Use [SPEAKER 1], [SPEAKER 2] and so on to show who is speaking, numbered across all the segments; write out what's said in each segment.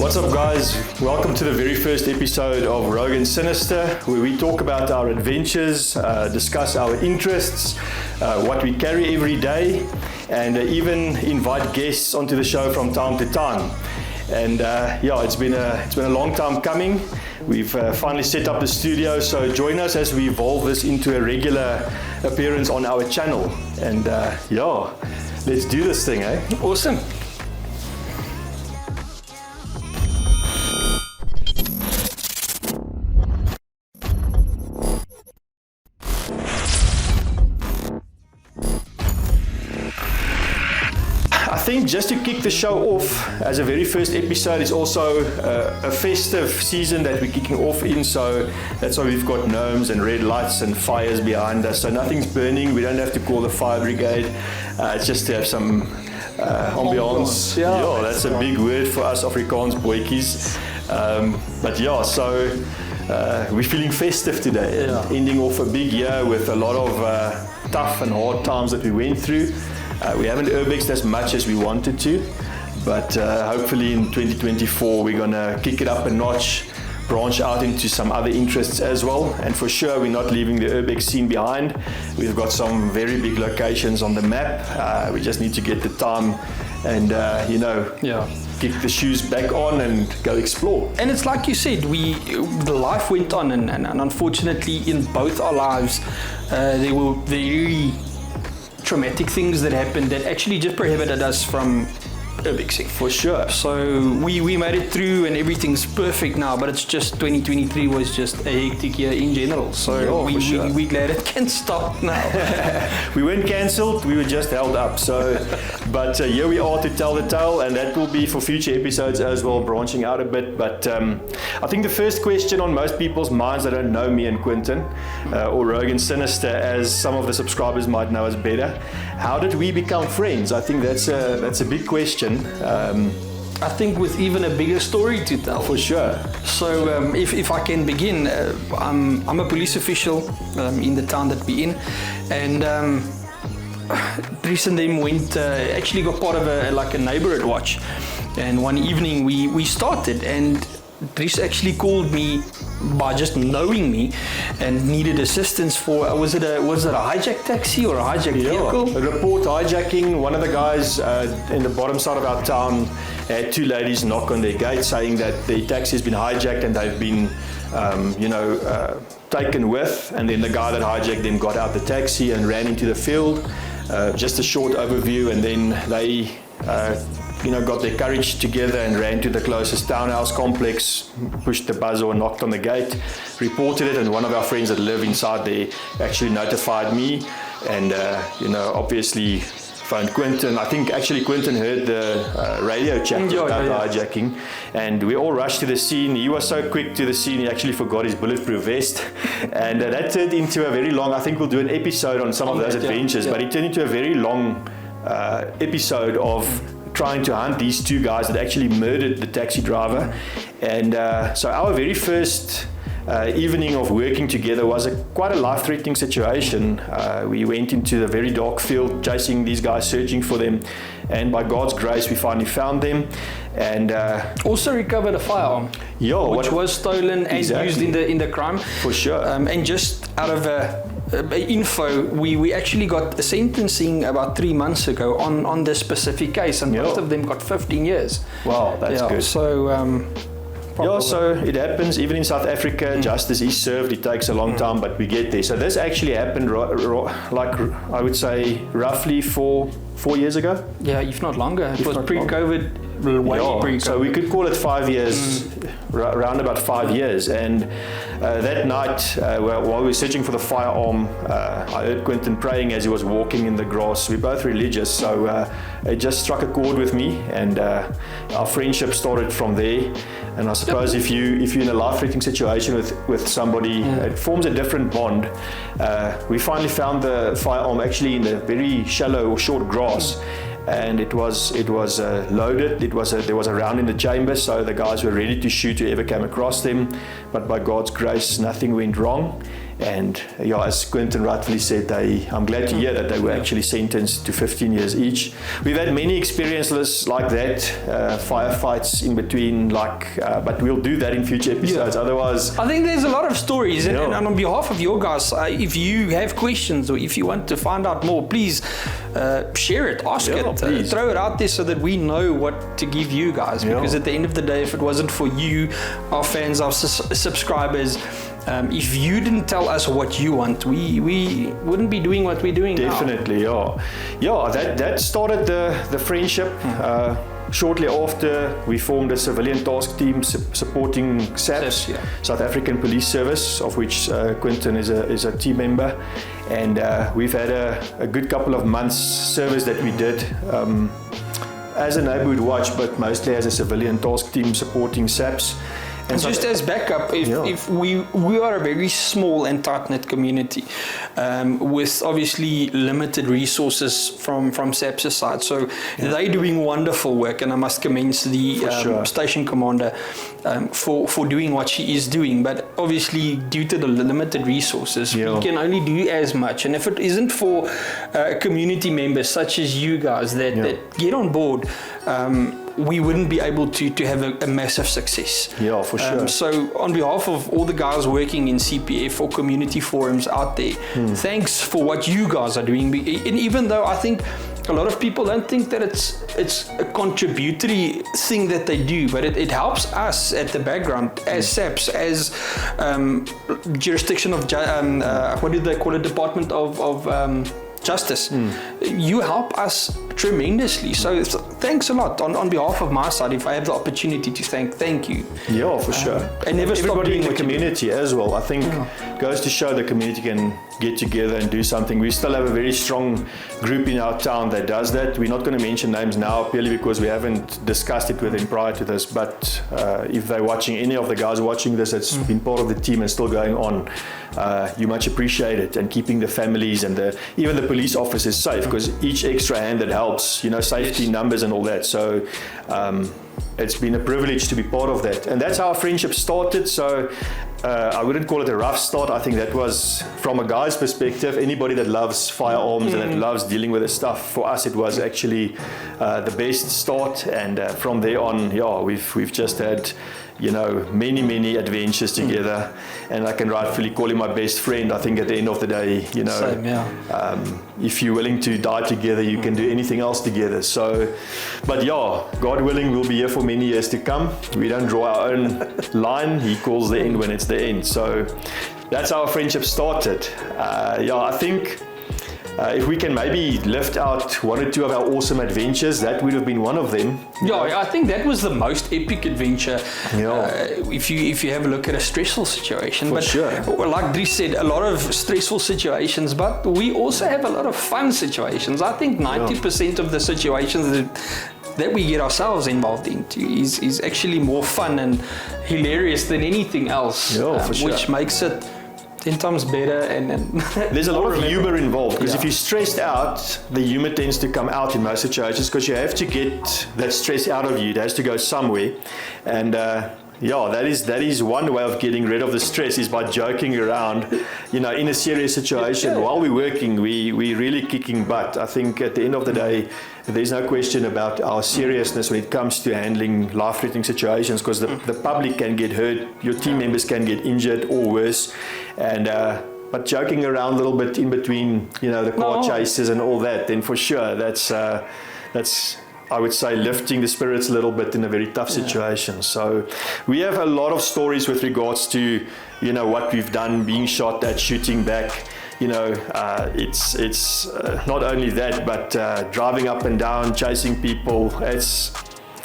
[SPEAKER 1] What's up, guys? Welcome to the very first episode of Rogue Sinister, where we talk about our adventures, discuss our interests, what we carry every day, and even invite guests onto the show from time to time. And yeah, it's been a long time coming. We've finally set up the studio, so join us as we evolve this into a regular appearance on our channel. And yeah, let's do this thing, eh?
[SPEAKER 2] Awesome.
[SPEAKER 1] I think just to kick the show off as a very first episode, it's also a festive season that we're kicking off in, so that's why we've got gnomes and red lights and fires behind us, so nothing's burning. We don't have to call the fire brigade. It's just to have some ambiance. Yeah, that's a big word for us Afrikaans boykies. But yeah, so we're feeling festive today, ending off a big year with a lot of tough and hard times that we went through. We haven't urbexed as much as we wanted to, but hopefully in 2024 we're gonna kick it up a notch, branch out into some other interests as well, and for sure we're not leaving the urbex scene behind. We've got some very big locations on the map. We just need to get the time and kick the shoes back on and go explore.
[SPEAKER 2] And it's like you said, the life went on, and unfortunately in both our lives there were very traumatic things that happened that actually just prohibited us from urbexing.
[SPEAKER 1] For sure.
[SPEAKER 2] So we made it through and everything's perfect now, but it's just 2023 was just a hectic year in general. So we're glad it can stop now.
[SPEAKER 1] We weren't cancelled, we were just held up. So, but here we are to tell the tale, and that will be for future episodes as well, branching out a bit. But I think the first question on most people's minds that don't know me and Quentin, or Rogue Sinister, as some of the subscribers might know us better, how did we become friends? I think that's a big question.
[SPEAKER 2] I think with even a bigger story to tell.
[SPEAKER 1] For sure.
[SPEAKER 2] So if I can begin, I'm a police official in the town that we're in, and Dries and them actually got part of a neighborhood watch, and one evening we started, and Dries actually called me by just knowing me and needed assistance for, was it a hijacked taxi or a hijacked vehicle?
[SPEAKER 1] A report hijacking. One of the guys in the bottom side of our town had two ladies knock on their gate saying that the taxi has been hijacked and they've been taken with, and then the guy that hijacked them got out the taxi and ran into the field. Just a short overview, and then they got their courage together and ran to the closest townhouse complex, pushed the buzzer, knocked on the gate, reported it, and one of our friends that live inside there actually notified me, and obviously phoned Quentin. I think actually Quentin heard the radio chat about the hijacking, and we all rushed to the scene. He was so quick to the scene, he actually forgot his bulletproof vest, and that turned into a very long, I think we'll do an episode on some of those adventures, but it turned into a very long episode of trying to hunt these two guys that actually murdered the taxi driver. And so our very first evening of working together was quite a life-threatening situation. We went into the very dark field chasing these guys, searching for them, and by God's grace we finally found them, and
[SPEAKER 2] also recovered a firearm, which was stolen and used in the crime.
[SPEAKER 1] For sure.
[SPEAKER 2] And just out of info, we actually got a sentencing about 3 months ago on this specific case, and both of them got 15 years.
[SPEAKER 1] Wow, that's good.
[SPEAKER 2] So
[SPEAKER 1] so it happens even in South Africa. Justice is served. It takes a long time, but we get there. So this actually happened like I would say roughly 4 years ago.
[SPEAKER 2] Yeah, if not longer. It was pre-COVID.
[SPEAKER 1] So we could call it 5 years, around about 5 years. And that night, while we were searching for the firearm, I heard Quentin praying as he was walking in the grass. We're both religious, so it just struck a chord with me, and our friendship started from there. And I suppose if you're in a life-threatening situation with somebody, it forms a different bond. We finally found the firearm actually in the very shallow or short grass. And it was loaded. There was a round in the chamber, so the guys were ready to shoot whoever came across them. But by God's grace, nothing went wrong. And yeah, as Quentin rightfully said, I'm glad to hear that they were actually sentenced to 15 years each. We've had many experiences like that, firefights in between, but we'll do that in future episodes. Otherwise,
[SPEAKER 2] I think there's a lot of stories, and on behalf of your guys, if you have questions or if you want to find out more, please share it, ask it, throw it out there so that we know what to give you guys. Because at the end of the day, if it wasn't for you, our fans, our subscribers, if you didn't tell us what you want, we wouldn't be doing what we're doing now.
[SPEAKER 1] Definitely, that started the friendship. Shortly after, we formed a civilian task team supporting SAPS, South African Police Service, of which Quentin is a team member. And we've had a good couple of months service that we did as a neighborhood watch, but mostly as a civilian task team supporting SAPS.
[SPEAKER 2] And just as backup, if we are a very small and tight-knit community with obviously limited resources from SAPS's side. So they're doing wonderful work, and I must commend the station commander for doing what she is doing. But obviously, due to the limited resources, we can only do as much. And if it isn't for community members such as you guys that get on board, we wouldn't be able to have a massive success.
[SPEAKER 1] Yeah, for sure.
[SPEAKER 2] So on behalf of all the guys working in CPF or community forums out there, thanks for what you guys are doing. And even though I think a lot of people don't think that it's a contributory thing that they do, but it helps us at the background as SAPS, as jurisdiction of, what do they call it, Department of Justice. You help us tremendously. So thanks a lot on behalf of my side. If I have the opportunity to thank you.
[SPEAKER 1] Yeah, for sure.
[SPEAKER 2] And never stop
[SPEAKER 1] everybody
[SPEAKER 2] doing
[SPEAKER 1] in the community as well. I think goes to show the community can get together and do something. We still have a very strong group in our town that does that. We're not going to mention names now purely because we haven't discussed it with them prior to this. But if they're watching, any of the guys watching this that's been part of the team and still going on, you much appreciate it, and keeping the families and even the police officers safe, because each extra hand that helps, safety numbers and all that. So it's been a privilege to be part of that, and that's how our friendship started. So I wouldn't call it a rough start. I think that was, from a guy's perspective, anybody that loves firearms and that loves dealing with the stuff, for us it was actually the best start. And from there on, we've just had many adventures together, and I can rightfully call him my best friend. I think at the end of the day, Same, if you're willing to die together, you can do anything else together. So, but God willing, we'll be here for many years to come. We don't draw our own line. He calls the end when it's the end. So that's how our friendship started. I think if we can maybe lift out one or two of our awesome adventures, that would have been one of them.
[SPEAKER 2] I think that was the most epic adventure. If you have a look at a stressful situation.
[SPEAKER 1] For sure.
[SPEAKER 2] Like Dries said, a lot of stressful situations, but we also have a lot of fun situations. I think 90% of the situations that we get ourselves involved into is actually more fun and hilarious than anything else,
[SPEAKER 1] for sure.
[SPEAKER 2] Which makes it 10 times better. And
[SPEAKER 1] there's a lot of humor involved, because if you're stressed out, the humor tends to come out in most situations, because you have to get that stress out of you. It has to go somewhere. And that is one way of getting rid of the stress, is by joking around, in a serious situation. While we're working, we're really kicking butt. I think at the end of the day, there's no question about our seriousness when it comes to handling life-threatening situations, because the public can get hurt, your team members can get injured or worse, and but joking around a little bit in between, the car chases and all that, then for sure that's I would say lifting the spirits a little bit in a very tough situation. So we have a lot of stories with regards to what we've done, being shot at, shooting back. It's not only that, but driving up and down, chasing people.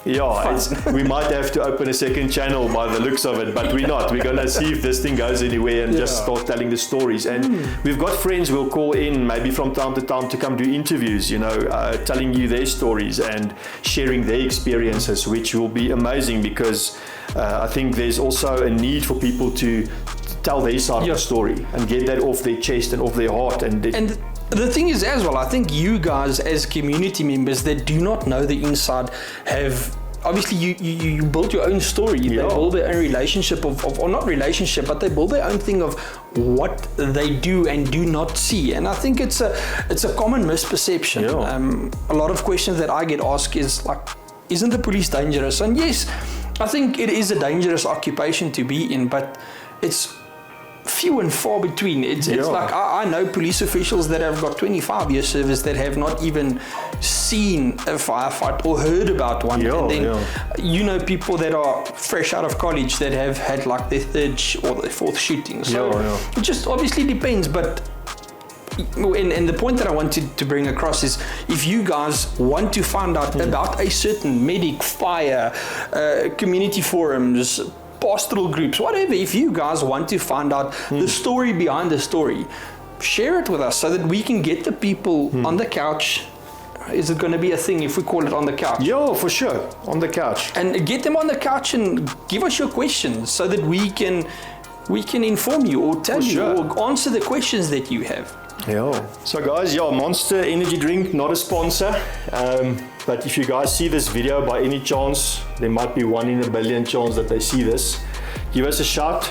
[SPEAKER 1] We might have to open a second channel by the looks of it, but we're not. We're going to see if this thing goes anywhere and just start telling the stories. And we've got friends who'll call in maybe from time to time to come do interviews, telling you their stories and sharing their experiences, which will be amazing, because I think there's also a need for people to tell their side of the story and get that off their chest and off their heart. And
[SPEAKER 2] the thing is as well, I think you guys as community members that do not know the inside have obviously you build your own story. They build their own relationship or not relationship, but they build their own thing of what they do and do not see. And I think it's a common misperception. A lot of questions that I get asked is like, isn't the police dangerous? And yes, I think it is a dangerous occupation to be in, but it's few and far between. It's like I know police officials that have got 25 years service that have not even seen a firefight or heard about one. And then you know people that are fresh out of college that have had like their third or their fourth shooting. So it just obviously depends. But and the point that I wanted to bring across is, if you guys want to find out about a certain medic, fire, community forums, pastoral groups, whatever, if you guys want to find out the story behind the story, share it with us so that we can get the people on the couch. Is it going to be a thing if we call it on the couch?
[SPEAKER 1] Yeah, for sure, on the couch.
[SPEAKER 2] And get them on the couch and give us your questions so that we can inform you or tell you or answer the questions that you have.
[SPEAKER 1] So guys, Monster energy drink, not a sponsor. But if you guys see this video by any chance, there might be 1 in a billion chance that they see this. Give us a shout.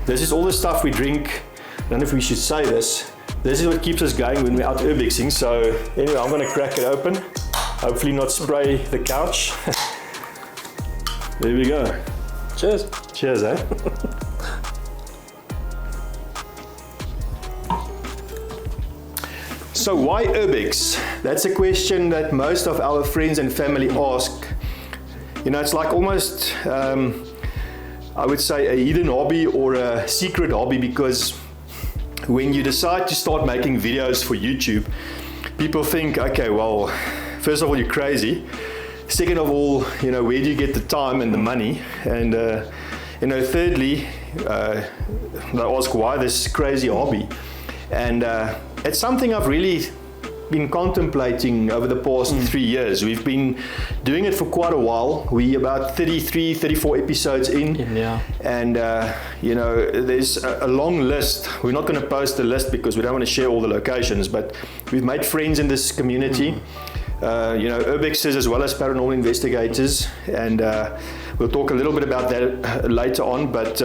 [SPEAKER 1] This is all the stuff we drink. I don't know if we should say this. This is what keeps us going when we're out urbexing. So anyway, I'm gonna crack it open. Hopefully not spray the couch. There we go.
[SPEAKER 2] Cheers.
[SPEAKER 1] Cheers, eh? So why URBEX? That's a question that most of our friends and family ask. You know, it's like almost, I would say, a hidden hobby or a secret hobby, because when you decide to start making videos for YouTube, people think, okay, well, first of all, you're crazy. Second of all, you know, where do you get the time and the money? And, you know, thirdly, they ask why this crazy hobby. And it's something I've really been contemplating over the past 3 years. We've been doing it for quite a while. We about 33, 34 episodes in. And, you know, there's a long list. We're not going to post the list because we don't want to share all the locations, but we've made friends in this community. You know, urbexers as well as paranormal investigators. And we'll talk a little bit about that later on, but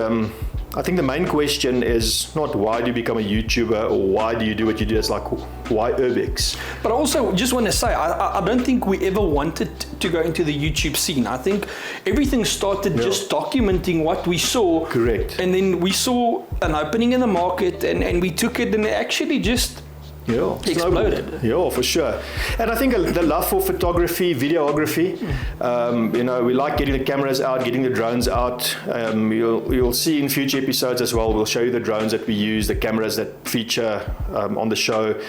[SPEAKER 1] I think the main question is not why do you become a YouTuber or why do you do what you do. It's like, why URBEX?
[SPEAKER 2] But I also just want to say, I don't think we ever wanted to go into the YouTube scene. I think everything started just documenting what we saw.
[SPEAKER 1] Correct.
[SPEAKER 2] And then we saw an opening in the market and we took it and it actually just exploded.
[SPEAKER 1] Yeah, for sure. And I think the love for photography, videography, you know, we like getting the cameras out, getting the drones out. You'll see in future episodes as well, we'll show you the drones that we use, the cameras that feature on the show.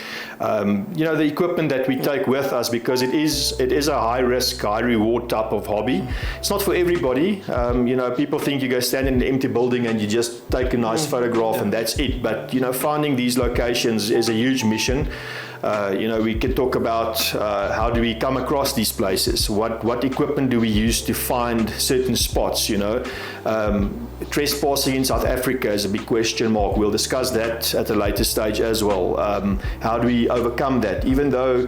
[SPEAKER 1] You know, the equipment that we take with us, because it is a high risk, high reward type of hobby. It's not for everybody. You know, people think you go stand in an empty building and you just take a nice photograph and that's it. But, you know, finding these locations is a huge mission. You know, we can talk about how do we come across these places, what equipment do we use to find certain spots, you know. Trespassing in South Africa is a big question mark. We'll discuss that at a later stage as well. How do we overcome that? Even though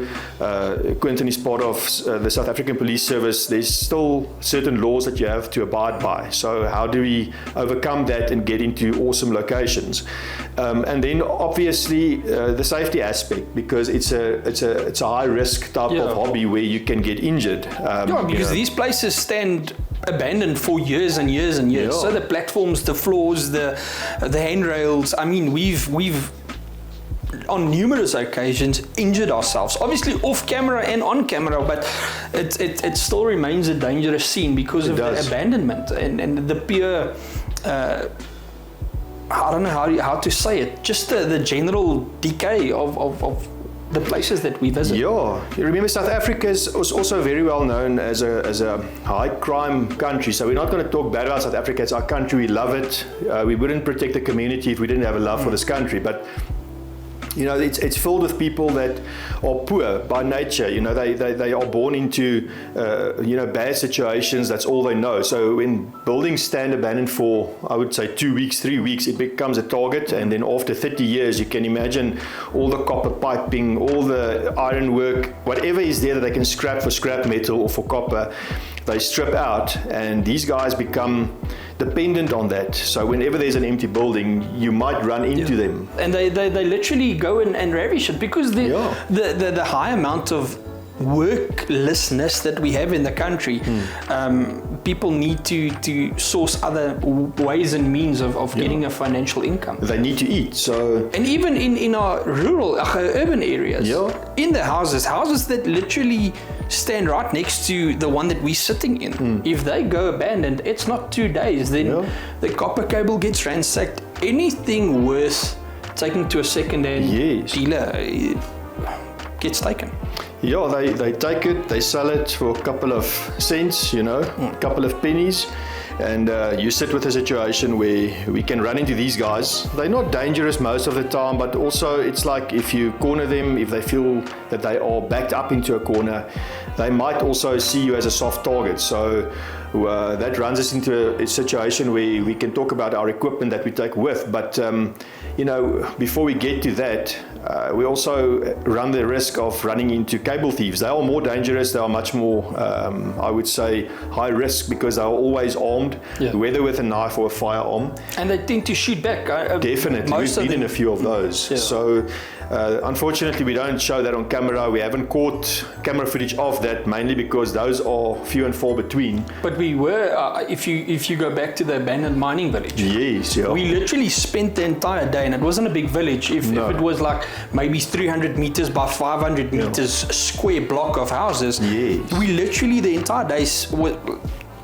[SPEAKER 1] Quentin is part of the South African Police Service, there's still certain laws that you have to abide by. So how do we overcome that and get into awesome locations? And then obviously the safety aspect, because it's a high risk type of hobby where you can get injured.
[SPEAKER 2] Because these places stand abandoned for years and years and years. So the platforms, the floors, the handrails. I mean, we've on numerous occasions injured ourselves. Obviously off camera and on camera, but it still remains a dangerous scene because of the abandonment and the pure. I don't know how to say it. Just the general decay of the places that we visit. Yeah,
[SPEAKER 1] you remember South Africa is also very well known as a high crime country. So we're not going to talk bad about South Africa. It's our country. We love it. We wouldn't protect the community if we didn't have a love for this country. But You know, it's filled with people that are poor by nature. You know, they are born into, you know, bad situations. That's all they know. So when buildings stand abandoned for, I would say 2 weeks, 3 weeks, it becomes a target. And then after 30 years, you can imagine all the copper piping, all the ironwork, whatever is there that they can scrap for scrap metal or for copper, they strip out, and these guys become dependent on that. So whenever there's an empty building, you might run into them.
[SPEAKER 2] And they literally go and ravish it, because the high amount of worklessness that we have in the country, people need to source other ways and means of getting a financial income.
[SPEAKER 1] They need to eat. So,
[SPEAKER 2] and even in our rural, urban areas, in the houses that literally stand right next to the one that we're sitting in, if they go abandoned, it's not 2 days, then the copper cable gets ransacked. Anything worth taking to a second-hand dealer gets taken.
[SPEAKER 1] Yeah, they take it, they sell it for a couple of cents, you know, a couple of pennies, and you sit with a situation where we can run into these guys. They're not dangerous most of the time, but also it's like if you corner them, if they feel that they are backed up into a corner, they might also see you as a soft target. So that runs us into a situation where we can talk about our equipment that we take with, but you know, before we get to that, we also run the risk of running into cable thieves. They are more dangerous. They are much more, I would say, high risk, because they are always armed, whether with a knife or a firearm.
[SPEAKER 2] And they tend to shoot back.
[SPEAKER 1] Definitely. We've been in a few of those. So unfortunately, we don't show that on camera. We haven't caught camera footage of that, mainly because those are few and far between.
[SPEAKER 2] But we were, if you go back to the abandoned mining village, we literally spent the entire day, and it wasn't a big village. If it was like maybe 300 meters by 500 meters square block of houses, we literally the entire day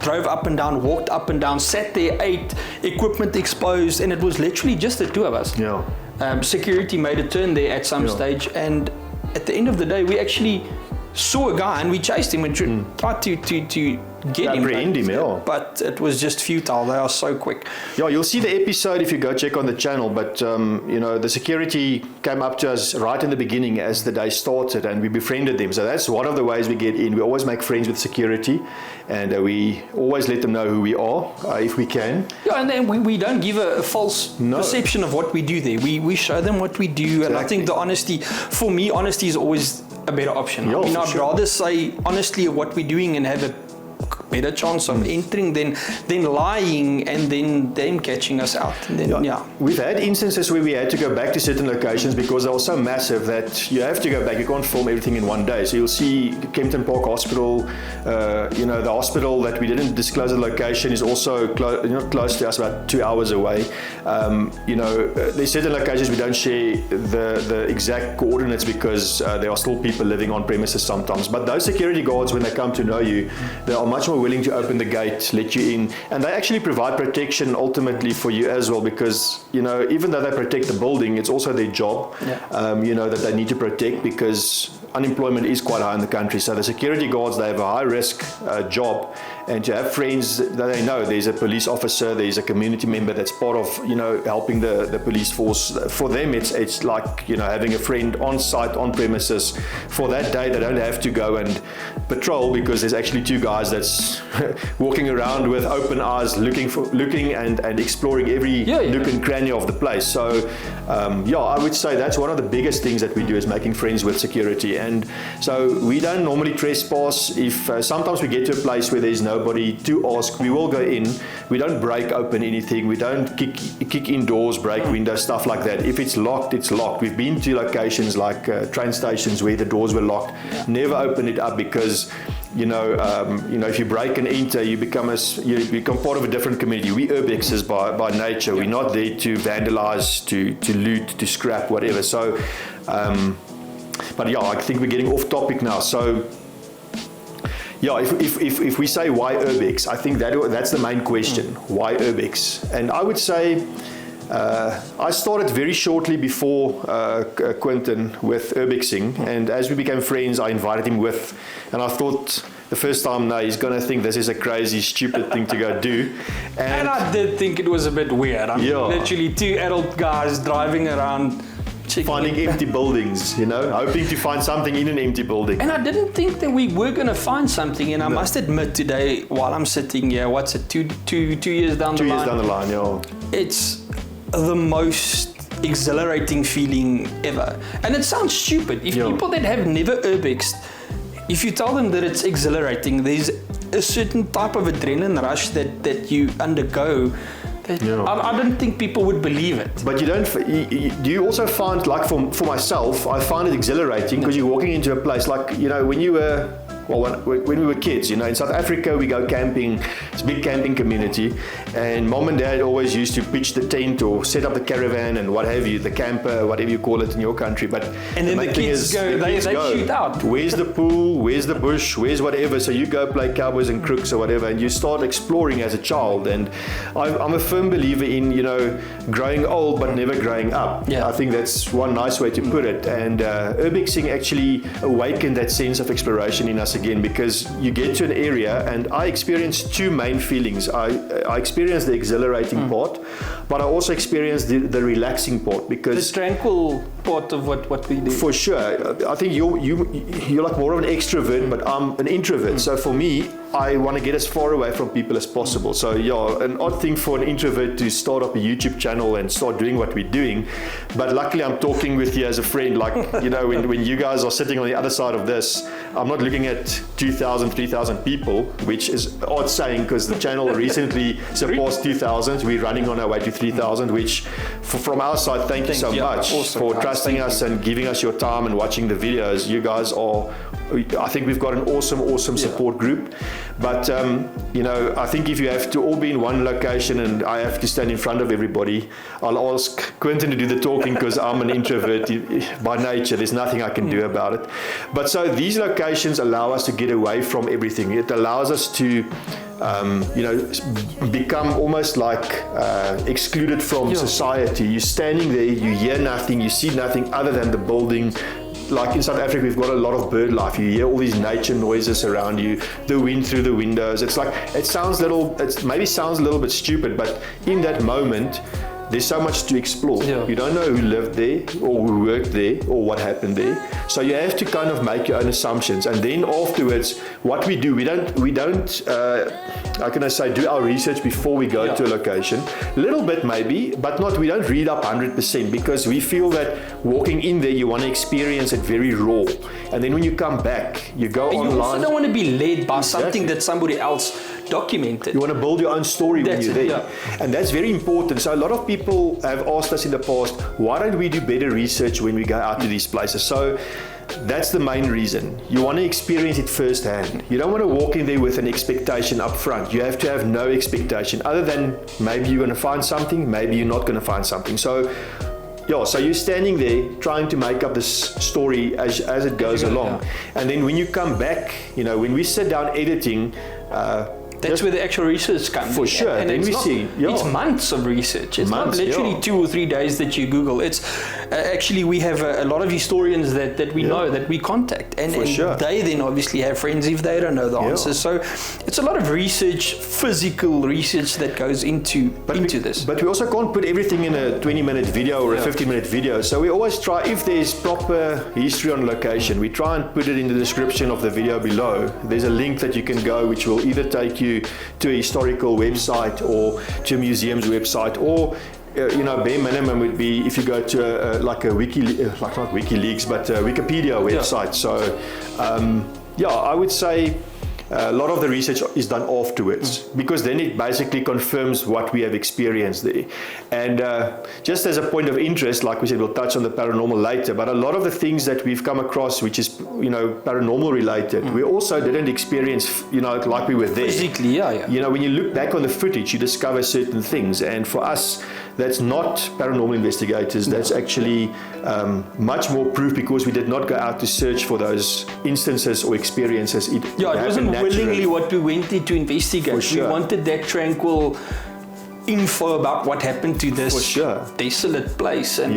[SPEAKER 2] drove up and down, walked up and down, sat there, ate, equipment exposed, and it was literally just the two of us. Security made a turn there at some stage, and at the end of the day, we actually saw a guy and we chased him and tried to get him, but it was just futile. They are so quick.
[SPEAKER 1] You'll see the episode if you go check on the channel, but you know, the security came up to us right in the beginning as the day started, and we befriended them. So that's one of the ways we get in. We always make friends with security, and we always let them know who we are, if we can.
[SPEAKER 2] And then we don't give a false perception of what we do there. We show them what we do, and I think the honesty, for me, honesty is always a better option. I mean, I'd rather say honestly what we're doing and have a better chance of entering than lying and then them catching us out. And then,
[SPEAKER 1] We've had instances where we had to go back to certain locations because they were so massive that you have to go back. You can't film everything in one day. So you'll see Kempton Park Hospital, you know, the hospital that we didn't disclose the location is also close to us, about 2 hours away. You know, there's certain locations we don't share the exact coordinates because there are still people living on premises sometimes. But those security guards, when they come to know you, they are much more willing to open the gate, let you in, and they actually provide protection ultimately for you as well, because, you know, even though they protect the building, it's also their job, you know, that they need to protect, because unemployment is quite high in the country. So the security guards, they have a high risk job, and to have friends that they know, there's a police officer, there's a community member that's part of, you know, helping the police force. For them, it's like, you know, having a friend on site, on premises. For that day, they don't have to go and patrol, because there's actually two guys that's walking around with open eyes, looking and exploring every nook and cranny of the place. So I would say that's one of the biggest things that we do, is making friends with security. And so we don't normally trespass. If sometimes we get to a place where there's nobody to ask, we will go in. We don't break open anything. We don't kick in doors, break windows, stuff like that. If it's locked, it's locked. We've been to locations like train stations where the doors were locked. Never open it up, because you know, if you break and enter, you become part of a different community. We urbexers by nature. We're not there to vandalize, to loot, to scrap, whatever. So, but I think we're getting off topic now. So, if we say why URBEX, I think that's the main question. Why URBEX? And I would say, I started very shortly before Quentin with urbexing, and as we became friends, I invited him with, and I thought the first time, he's going to think this is a crazy, stupid thing to go do. And
[SPEAKER 2] I did think it was a bit weird. I mean, literally two adult guys driving around
[SPEAKER 1] finding empty buildings, hoping to find something in an empty building.
[SPEAKER 2] And I didn't think that we were going to find something. And I must admit today, while I'm sitting here, what's it, two years down the line?
[SPEAKER 1] 2 years down the line, yeah.
[SPEAKER 2] It's the most exhilarating feeling ever. And it sounds stupid. If people that have never urbexed, if you tell them that it's exhilarating, there's a certain type of adrenaline rush that you undergo. I don't think people would believe it.
[SPEAKER 1] But do you also find, like for myself, I find it exhilarating because you're walking into a place like, when you were, when we were kids, in South Africa we go camping, it's a big camping community, and mom and dad always used to pitch the tent or set up the caravan and what have you, the camper, whatever you call it in your country. But
[SPEAKER 2] then the kids go, they shoot out.
[SPEAKER 1] Where's the pool, where's the bush, where's whatever, so you go play cowboys and crooks or whatever, and you start exploring as a child. And I'm a firm believer in, growing old but never growing up. I think that's one nice way to put it. And urbexing actually awakened that sense of exploration in us again, because you get to an area, and I experienced two main feelings. I experienced the exhilarating part, but I also experienced the relaxing part, because
[SPEAKER 2] the tranquil part of what we do.
[SPEAKER 1] For sure. I think you're like more of an extrovert, but I'm an introvert. So for me, I want to get as far away from people as possible. So an odd thing for an introvert to start up a YouTube channel and start doing what we're doing. But luckily I'm talking with you as a friend, like, when you guys are sitting on the other side of this, I'm not looking at 2,000, 3,000 people, which is odd saying because the channel recently surpassed 2,000. We're running on our way to 3,000, which from our side, thank you so much for trusting us and giving us your time and watching the videos. You guys are, I think we've got an awesome support group. But I think if you have to all be in one location and I have to stand in front of everybody, I'll ask Quentin to do the talking because I'm an introvert by nature. There's nothing I can do about it. But so these locations allow us to get away from everything. It allows us to become almost like excluded from society. You're standing there, you hear nothing, you see nothing other than the building. Like in South Africa, we've got a lot of bird life. You hear all these nature noises around you, the wind through the windows. It maybe sounds a little bit stupid, but in that moment, there's so much to explore. You don't know who lived there or who worked there or what happened there. So you have to kind of make your own assumptions. And then afterwards, what we do, we don't how can I say, do our research before we go to a location. A little bit maybe, but we don't read up 100%, because we feel that walking in there, you want to experience it very raw. And then when you come back, you go online.
[SPEAKER 2] You also don't want to be led by something that somebody else documented.
[SPEAKER 1] You want to build your own story when you're there. And that's very important. So a lot of people have asked us in the past, why don't we do better research when we go out to these places? So that's the main reason. You want to experience it firsthand. You don't want to walk in there with an expectation up front. You have to have no expectation other than maybe you're going to find something, maybe you're not going to find something. So you're standing there trying to make up this story as it goes along. And then when you come back, when we sit down editing,
[SPEAKER 2] that's where the actual research comes.
[SPEAKER 1] For sure.
[SPEAKER 2] And
[SPEAKER 1] then
[SPEAKER 2] it's months of research. It's not literally 2 or 3 days that you Google. It's actually, we have a lot of historians that we know, that we contact. And they then obviously have friends if they don't know the answers. So it's a lot of research, physical research that goes into this.
[SPEAKER 1] But we also can't put everything in a 20-minute video or a 15-minute video. So we always try, if there's proper history on location, we try and put it in the description of the video below. There's a link that you can go, which will either take you to a historical website or to a museum's website, or bare minimum would be if you go to not WikiLeaks, but a Wikipedia website. So I would say a lot of the research is done afterwards, because then it basically confirms what we have experienced there. And just as a point of interest, like we said, we'll touch on the paranormal later, but a lot of the things that we've come across, which is paranormal related, we also didn't experience like we were there.
[SPEAKER 2] Physically,
[SPEAKER 1] when you look back on the footage, you discover certain things, and for us, that's not paranormal investigators. That's actually much more proof, because we did not go out to search for those instances or experiences. It
[SPEAKER 2] wasn't willingly what we went in to investigate. For sure. We wanted that tranquil info about what happened to this desolate place, and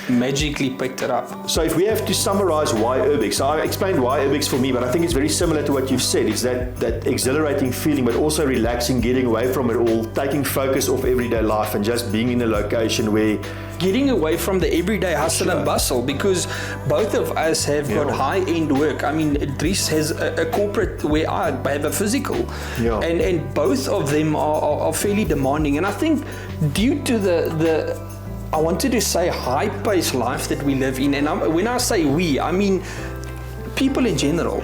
[SPEAKER 2] magically picked it up.
[SPEAKER 1] So if we have to summarize why URBEX, so I explained why URBEX for me, but I think it's very similar to what you've said. It's that exhilarating feeling, but also relaxing, getting away from it all, taking focus off everyday life and just being in a location where
[SPEAKER 2] getting away from the everyday hustle and bustle, because both of us have got high-end work. I mean, Dries has a corporate where I have a physical, and both of them are fairly demanding. And I think due to the I wanted to say high-paced life that we live in, and when I say we, I mean people in general.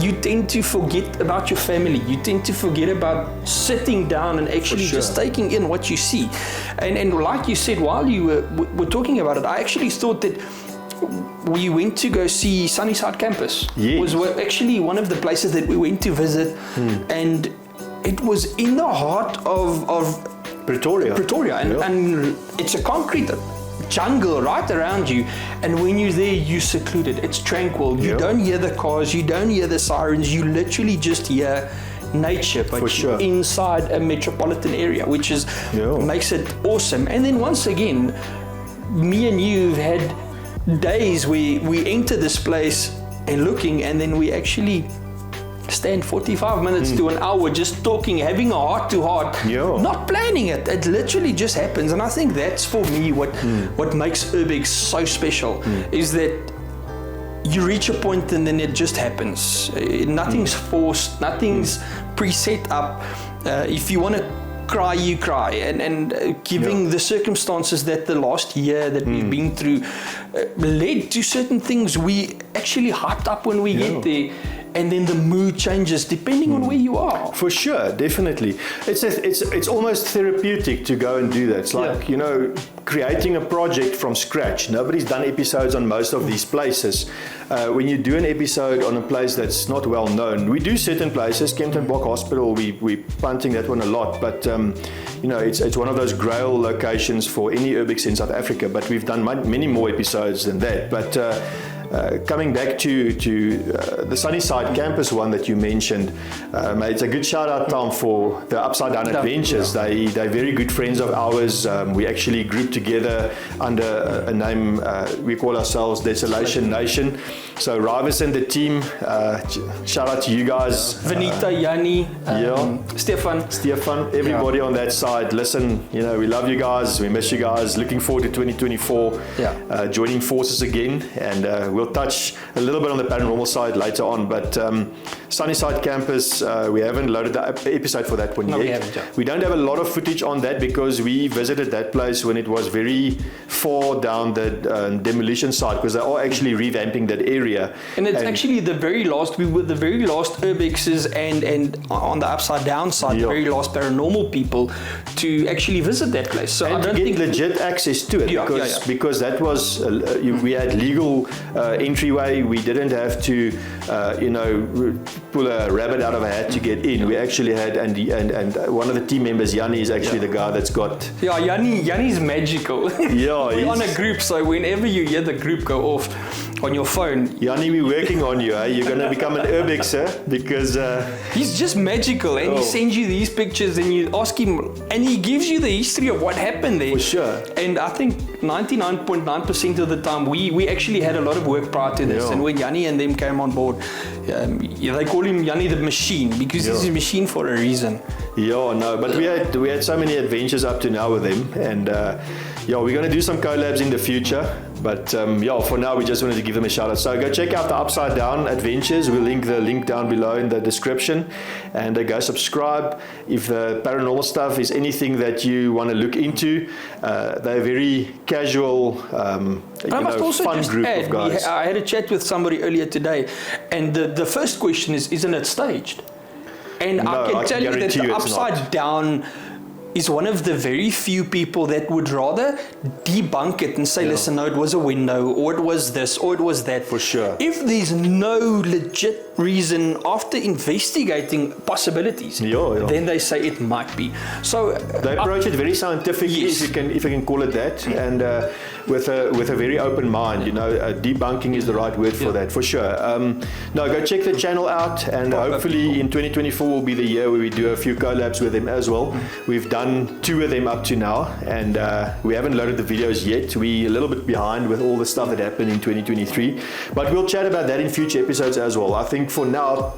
[SPEAKER 2] You tend to forget about your family. You tend to forget about sitting down and actually just taking in what you see. And like you said, while you were talking about it, I actually thought that we went to go see Sunnyside campus. It was actually one of the places that we went to visit, and it was in the heart of Pretoria, and it's a concrete jungle right around you, and when you're there, you're secluded. It's tranquil. You don't hear the cars, you don't hear the sirens, you literally just hear nature, but you're inside a metropolitan area, which is makes it awesome. And then once again, me and you have had days where we enter this place and looking, and then we actually stand 45 minutes to an hour just talking, having a heart-to-heart, not planning it. It literally just happens. And I think that's for me what makes URBEX so special, is that you reach a point and then it just happens. Nothing's forced, nothing's preset up. If you want to cry, you cry, and giving the circumstances that the last year that we've been through led to certain things we actually hyped up when we get there. And then the mood changes depending on where you are.
[SPEAKER 1] For sure, definitely. It's almost therapeutic to go and do that. It's like, you know, creating a project from scratch. Nobody's done episodes on most of these places. When you do an episode on a place that's not well known, we do certain places. Kempton Park Hospital, we're punting that one a lot, but you know, it's one of those grail locations for any URBEX in South Africa, but we've done many more episodes than that. But coming back to the Sunnyside campus one that you mentioned, mate, it's a good shout out, Tom, for the Upside Down Adventures. They're very good friends of ours. We actually grouped together under a name, we call ourselves Desolation Nation. So Rivers and the team, shout out to you guys.
[SPEAKER 2] Vanita, Yanni, Stefan,
[SPEAKER 1] everybody on that side. Listen, you know, we love you guys. We miss you guys. Looking forward to 2024, joining forces again, and we'll touch a little bit on the paranormal side later on, but Sunnyside campus, we haven't loaded the episode for that one yet.
[SPEAKER 2] We haven't,
[SPEAKER 1] We don't have a lot of footage on that because we visited that place when it was very far down the demolition side, because they are actually revamping that area.
[SPEAKER 2] And it's actually the very last, we were the very last URBEXs and on the Upside Down side, the very last paranormal people to actually visit that place. So
[SPEAKER 1] and
[SPEAKER 2] I don't
[SPEAKER 1] to get
[SPEAKER 2] think
[SPEAKER 1] legit access to it, because that was, we had legal entryway. We didn't have to, you know, pull a rabbit out of a hat to get in. We actually had, and one of the team members, Yanni, is actually the guy that's got...
[SPEAKER 2] Yeah, Yanni's magical. We're on a group, so whenever you hear the group go off on your phone...
[SPEAKER 1] Yanni, we're working on you, eh? You're going to become an URBEXer, because...
[SPEAKER 2] he's just magical, and he sends you these pictures, and you ask him, and he gives you the history of what happened there.
[SPEAKER 1] For sure.
[SPEAKER 2] And I think 99.9% of the time, we actually had a lot of work prior to this, and when Yanni and them came on board, they call him Yanni the Machine, because he's a machine for a reason.
[SPEAKER 1] Yeah, no, but we had so many adventures up to now with him, and we're going to do some collabs in the future, but for now we just wanted to give them a shout out. So go check out the Upside Down Adventures. We'll link the link down below in the description, and go subscribe if the paranormal stuff is anything that you want to look into. They're very casual, fun group of guys.
[SPEAKER 2] I had a chat with somebody earlier today, and the first question is, isn't it staged? And no, I can tell you that the Upside Down is one of the very few people that would rather debunk it and say, listen, no, it was a window, or it was this, or it was that.
[SPEAKER 1] For sure.
[SPEAKER 2] If there's no legit reason after investigating possibilities, then they say it might be. So
[SPEAKER 1] they approach it very scientifically, if I can call it that, and with a very open mind. You know, debunking is the right word for that, for sure. Go check the channel out, and hopefully in 2024 will be the year where we do a few collabs with them as well. We've done 2 of them up to now, and we haven't loaded the videos yet. We're a little bit behind with all the stuff that happened in 2023, but we'll chat about that in future episodes as well. I think for now,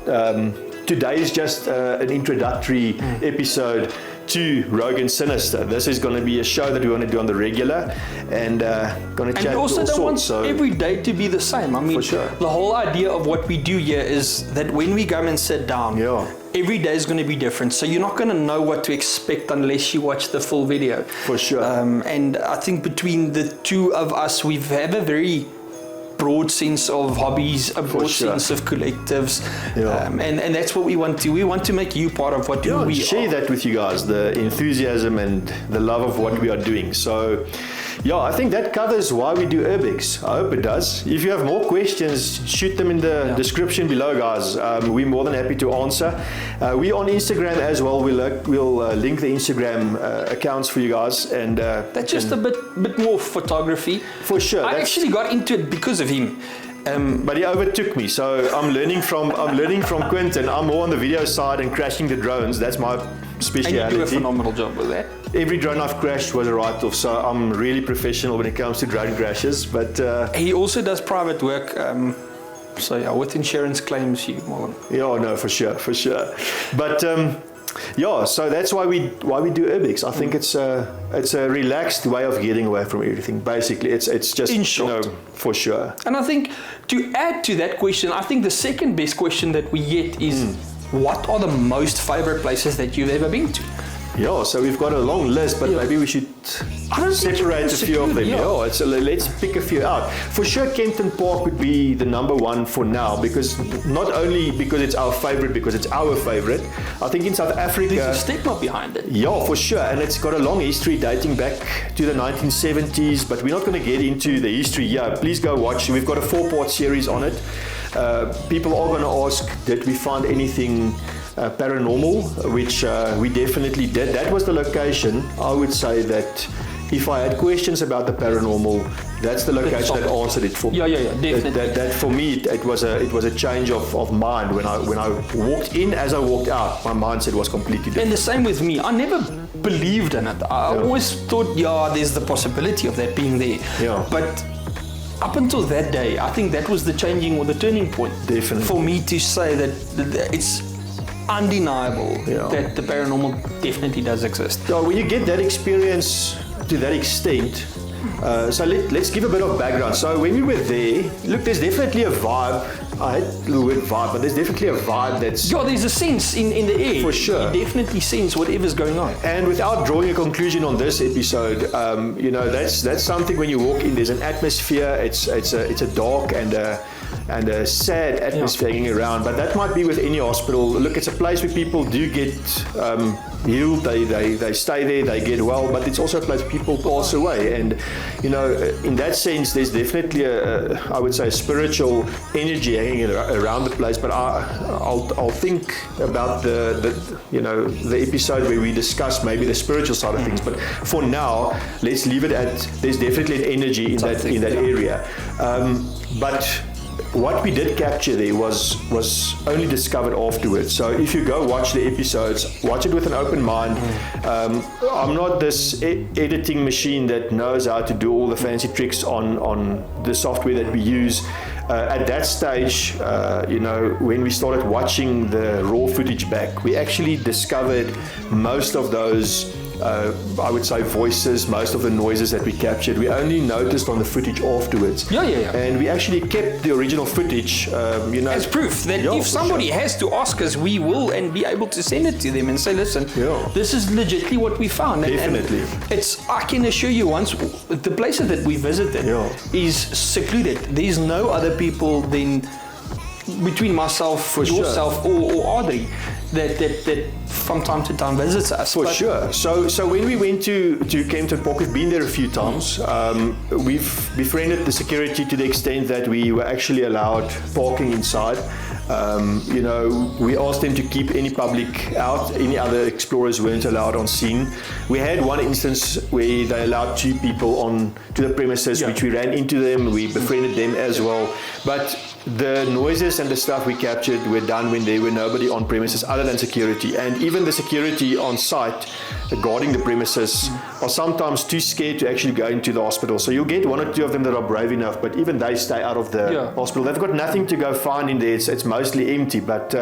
[SPEAKER 1] today is just an introductory episode to Rogue and Sinister. This is going to be a show that we want to do on the regular, and going to chat
[SPEAKER 2] And we also
[SPEAKER 1] all
[SPEAKER 2] don't want
[SPEAKER 1] sorts. So
[SPEAKER 2] every day to be the same. I mean,
[SPEAKER 1] For sure.
[SPEAKER 2] the whole idea of what we do here is that when we come and sit down,
[SPEAKER 1] Yeah.
[SPEAKER 2] every day is going to be different. So you're not going to know what to expect unless you watch the full video.
[SPEAKER 1] For sure.
[SPEAKER 2] And I think between the two of us, we have a very broad sense of hobbies, a broad
[SPEAKER 1] sure.
[SPEAKER 2] sense of collectives,
[SPEAKER 1] Yeah.
[SPEAKER 2] and that's what we want to. We want to make you part of what
[SPEAKER 1] Yeah,
[SPEAKER 2] we
[SPEAKER 1] share
[SPEAKER 2] are.
[SPEAKER 1] that with you guys, the enthusiasm and the love of what we are doing. So, yeah, I think that covers why we do URBEX. I hope it does. If you have more questions, shoot them in the description below, guys. We're more than happy to answer. We're on Instagram as well. We'll link the Instagram accounts for you guys. And
[SPEAKER 2] That's just a bit more photography.
[SPEAKER 1] For sure.
[SPEAKER 2] I actually got into it because of him.
[SPEAKER 1] But he overtook me, so I'm learning from Quentin. I'm more on the video side and crashing the drones. That's my speciality.
[SPEAKER 2] And you do a phenomenal job with that.
[SPEAKER 1] Every drone I've crashed was a write-off, so I'm really professional when it comes to drone crashes. But
[SPEAKER 2] He also does private work. So yeah, with insurance claims, you more.
[SPEAKER 1] yeah, no, for sure. But yeah, so that's why we do URBEX. I think it's a relaxed way of getting away from everything. Basically, it's just
[SPEAKER 2] In short.
[SPEAKER 1] for sure.
[SPEAKER 2] And I think to add to that question, I think the second best question that we get is, what are the most favorite places that you've ever been to?
[SPEAKER 1] Yeah, so we've got a long list, but maybe we should separate a few of them. Yeah, so let's pick a few out. For sure, Kempton Park would be the number one for now, because not only because it's our favorite, because it's our favorite. I think in South Africa,
[SPEAKER 2] There's a stigma behind it.
[SPEAKER 1] yeah, for sure, and it's got a long history dating back to the 1970s, but we're not going to get into the history here. Please go watch. We've got a 4-part series on it. People are going to ask, did we find anything paranormal, which we definitely did. That was the location. I would say that if I had questions about the paranormal, that's the location that answered it for me.
[SPEAKER 2] Yeah, definitely.
[SPEAKER 1] That for me, it was a change of mind when I walked in. As I walked out, my mindset was completely different.
[SPEAKER 2] And the same with me. I never believed in it. I always thought, there's the possibility of that being there.
[SPEAKER 1] Yeah.
[SPEAKER 2] But up until that day, I think that was the changing or the turning point.
[SPEAKER 1] Definitely.
[SPEAKER 2] For me to say that it's undeniable that the paranormal definitely does exist.
[SPEAKER 1] So when you get that experience to that extent, so let's give a bit of background. So when we were there, look, there's definitely a vibe. I hate the word vibe, but there's definitely a vibe that's...
[SPEAKER 2] Yeah, there's a sense in the air.
[SPEAKER 1] For sure.
[SPEAKER 2] You definitely sense whatever's going on.
[SPEAKER 1] And without drawing a conclusion on this episode, that's something when you walk in, there's an atmosphere. It's a dark and a sad atmosphere hanging around, but that might be with any hospital. Look, it's a place where people do get healed, they stay there, they get well, but it's also a place where people pass away. And in that sense, there's definitely I would say, a spiritual energy hanging around the place. But I'll think about the episode where we discuss maybe the spiritual side of things. But for now, let's leave it at there's definitely an energy in that area. But what we did capture there was only discovered afterwards. So if you go watch the episodes, watch it with an open mind. I'm not this editing machine that knows how to do all the fancy tricks on the software that we use. At that stage, when we started watching the raw footage back, we actually discovered most of those I would say voices, most of the noises that we captured, we only noticed on the footage afterwards.
[SPEAKER 2] Yeah.
[SPEAKER 1] And we actually kept the original footage,
[SPEAKER 2] as proof that if somebody has to ask us, we will and be able to send it to them and say, listen, this is legitimately what we found.
[SPEAKER 1] Definitely.
[SPEAKER 2] And I can assure you, once the places that we visited is secluded. There's no other people than between myself, yourself, or Audrey that from time to time visits us.
[SPEAKER 1] For sure. So when we went to Kempton Park, we've been there a few times. We've befriended the security to the extent that we were actually allowed parking inside. We asked them to keep any public out. Any other explorers weren't allowed on scene. We had one instance where they allowed 2 people on to the premises, which we ran into them. We befriended them as well. But the noises and the stuff we captured were done when there were nobody on premises other than security. And even the security on site guarding the premises are sometimes too scared to actually go into the hospital. So you'll get 1 or 2 of them that are brave enough, but even they stay out of the hospital. They've got nothing to go find in there. It's mostly empty. But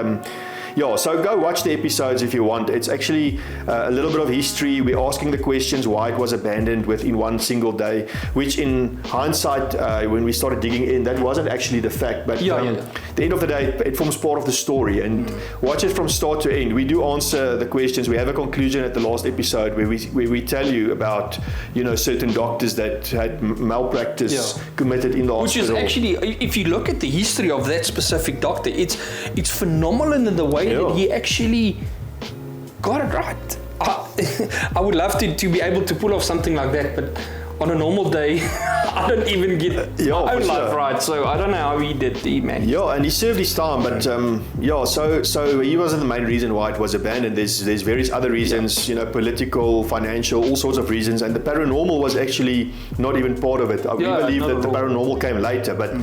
[SPEAKER 1] yeah, so go watch the episodes if you want. It's actually a little bit of history. We're asking the questions why it was abandoned within one single day, which in hindsight, when we started digging in, that wasn't actually the fact. But at the end of the day, it forms part of the story. And watch it from start to end. We do answer the questions. We have a conclusion at the last episode where we tell you about, you know, certain doctors that had malpractice committed in the hospital.
[SPEAKER 2] Which is actually, if you look at the history of that specific doctor, it's phenomenal in the way that he actually got it right. I would love to be able to pull off something like that, but on a normal day, I don't even get my own life right, so I don't know how he did the man.
[SPEAKER 1] Yeah, and he served his time, but so he wasn't the main reason why it was abandoned. There's various other reasons, you know, political, financial, all sorts of reasons, and the paranormal was actually not even part of it. We believe that the paranormal came later, but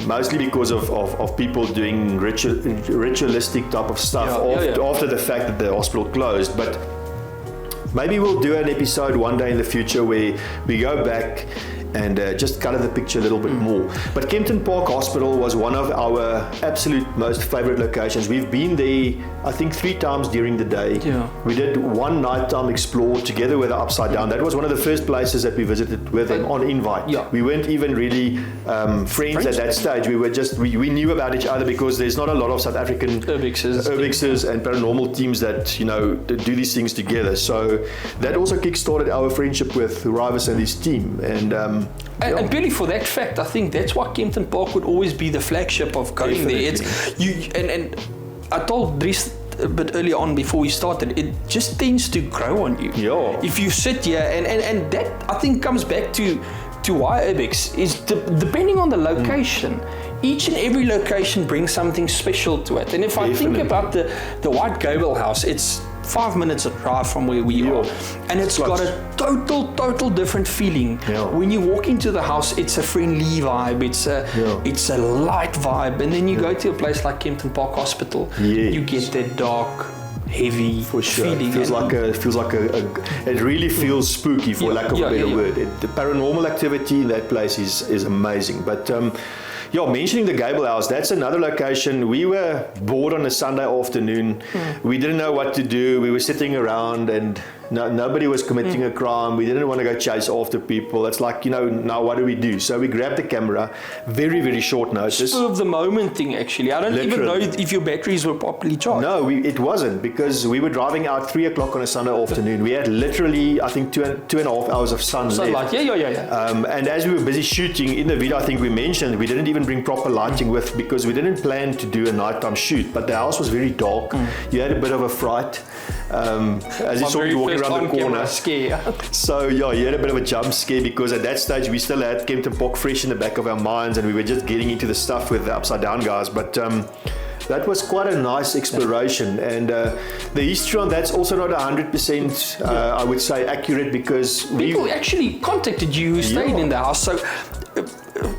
[SPEAKER 1] mostly because of people doing ritualistic type of stuff after the fact that the hospital closed. But maybe we'll do an episode one day in the future where we go back and just color the picture a little bit more. But Kempton Park Hospital was one of our absolute most favorite locations. We've been there, I think, 3 times during the day. Yeah. We did one nighttime explore together with the Upside Down. That was one of the first places that we visited with them on invite. Yeah. We weren't even really friends at that stage. We were just, we knew about each other because there's not a lot of South African urbexes and paranormal teams that, you know, do these things together. So that also kick-started our friendship with Rivas and his team.
[SPEAKER 2] And purely for that fact, I think that's why Kempton Park would always be the flagship of going there. It's and I told Dries a bit earlier on before we started, it just tends to grow on you. Yeah. If you sit here and that I think comes back to why URBEX is depending on the location. Each and every location brings something special to it. And if I think about the White Gable house, it's 5 minutes of drive from where we are, and it's got a total different feeling. When you walk into the house, it's a friendly vibe, it's a light vibe, and then you go to a place like Kempton Park Hospital, you get that dark, heavy feeling.
[SPEAKER 1] It really feels spooky, for lack of a better word. The paranormal activity in that place is amazing. But mentioning the Gable House, that's another location. We were bored on a Sunday afternoon. We didn't know what to do. We were sitting around and nobody was committing a crime. We didn't want to go chase after people. It's like, now what do we do? So we grabbed the camera, very short notice.
[SPEAKER 2] Spur of the moment thing, actually. I don't even know if your batteries were properly charged.
[SPEAKER 1] No, it wasn't, because we were driving out 3 o'clock on a Sunday afternoon. We had literally, I think, 2.5 hours of sunlight. And as we were busy shooting, in the video I think we mentioned, we didn't even bring proper lighting with, because we didn't plan to do a nighttime shoot, but the house was very dark. You had a bit of a fright. As you saw me walking around the corner. So you had a bit of a jump scare, because at that stage we still had Kempton Park fresh in the back of our minds, and we were just getting into the stuff with the Upside Down guys. But that was quite a nice exploration, and the history on that's also not 100% I would say accurate, because
[SPEAKER 2] people actually contacted you who stayed in the house. So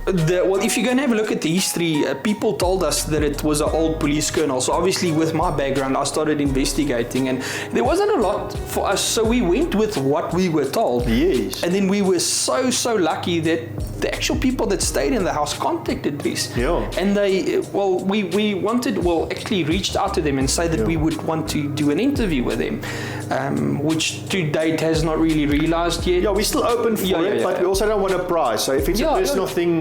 [SPEAKER 2] if you're going to have a look at the history, people told us that it was an old police colonel. So obviously with my background, I started investigating, and there wasn't a lot for us. So we went with what we were told.
[SPEAKER 1] Yes.
[SPEAKER 2] And then we were so lucky that the actual people that stayed in the house contacted this.
[SPEAKER 1] Yeah.
[SPEAKER 2] And we actually reached out to them and said that we would want to do an interview with them, which to date has not really realized yet.
[SPEAKER 1] Yeah, we're still open for it, but we also don't want a prize. So if it's a personal thing,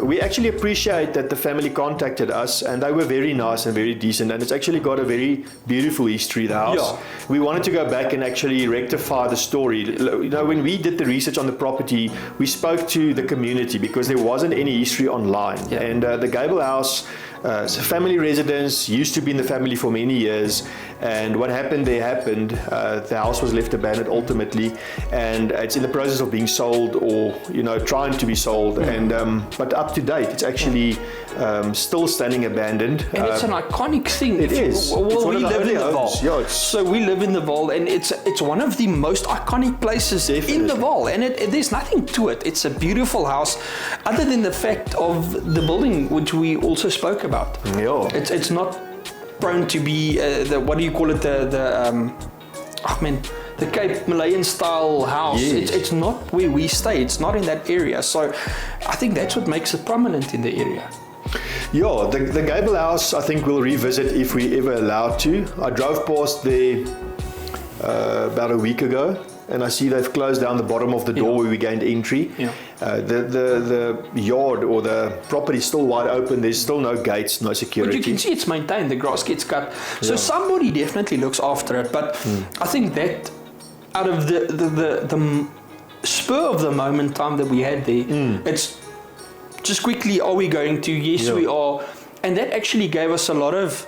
[SPEAKER 1] we actually appreciate that the family contacted us, and they were very nice and very decent, and it's actually got a very beautiful history, the house. We wanted to go back and actually rectify the story. When we did the research on the property, we spoke to the community, because there wasn't any history online. And the Gable house, it's a family residence, used to be in the family for many years, and what happened there happened. The house was left abandoned ultimately, and it's in the process of being sold, or trying to be sold. And but up to date, it's actually still standing abandoned.
[SPEAKER 2] And it's an iconic thing.
[SPEAKER 1] It is.
[SPEAKER 2] We live in the Vaal. So we live in the Vaal, and it's one of the most iconic places in the Vaal, and there's nothing to it. It's a beautiful house, other than the fact of the building, which we also spoke about. It's not prone to be what do you call it, the Cape Malayan style house. It's not where we stay. It's not in that area. So I think that's what makes it prominent in the area.
[SPEAKER 1] Yeah, the Gable House, I think we'll revisit if we ever allowed to. I drove past there about a week ago, and I see they've closed down the bottom of the door where we gained entry.
[SPEAKER 2] Yeah.
[SPEAKER 1] The yard or the property is still wide open. There's still no gates, no security.
[SPEAKER 2] But you can see it's maintained. The grass gets cut, so somebody definitely looks after it. But I think that out of the spur of the moment time that we had there, it's just quickly, are we going to? Yes, we are. And that actually gave us a lot of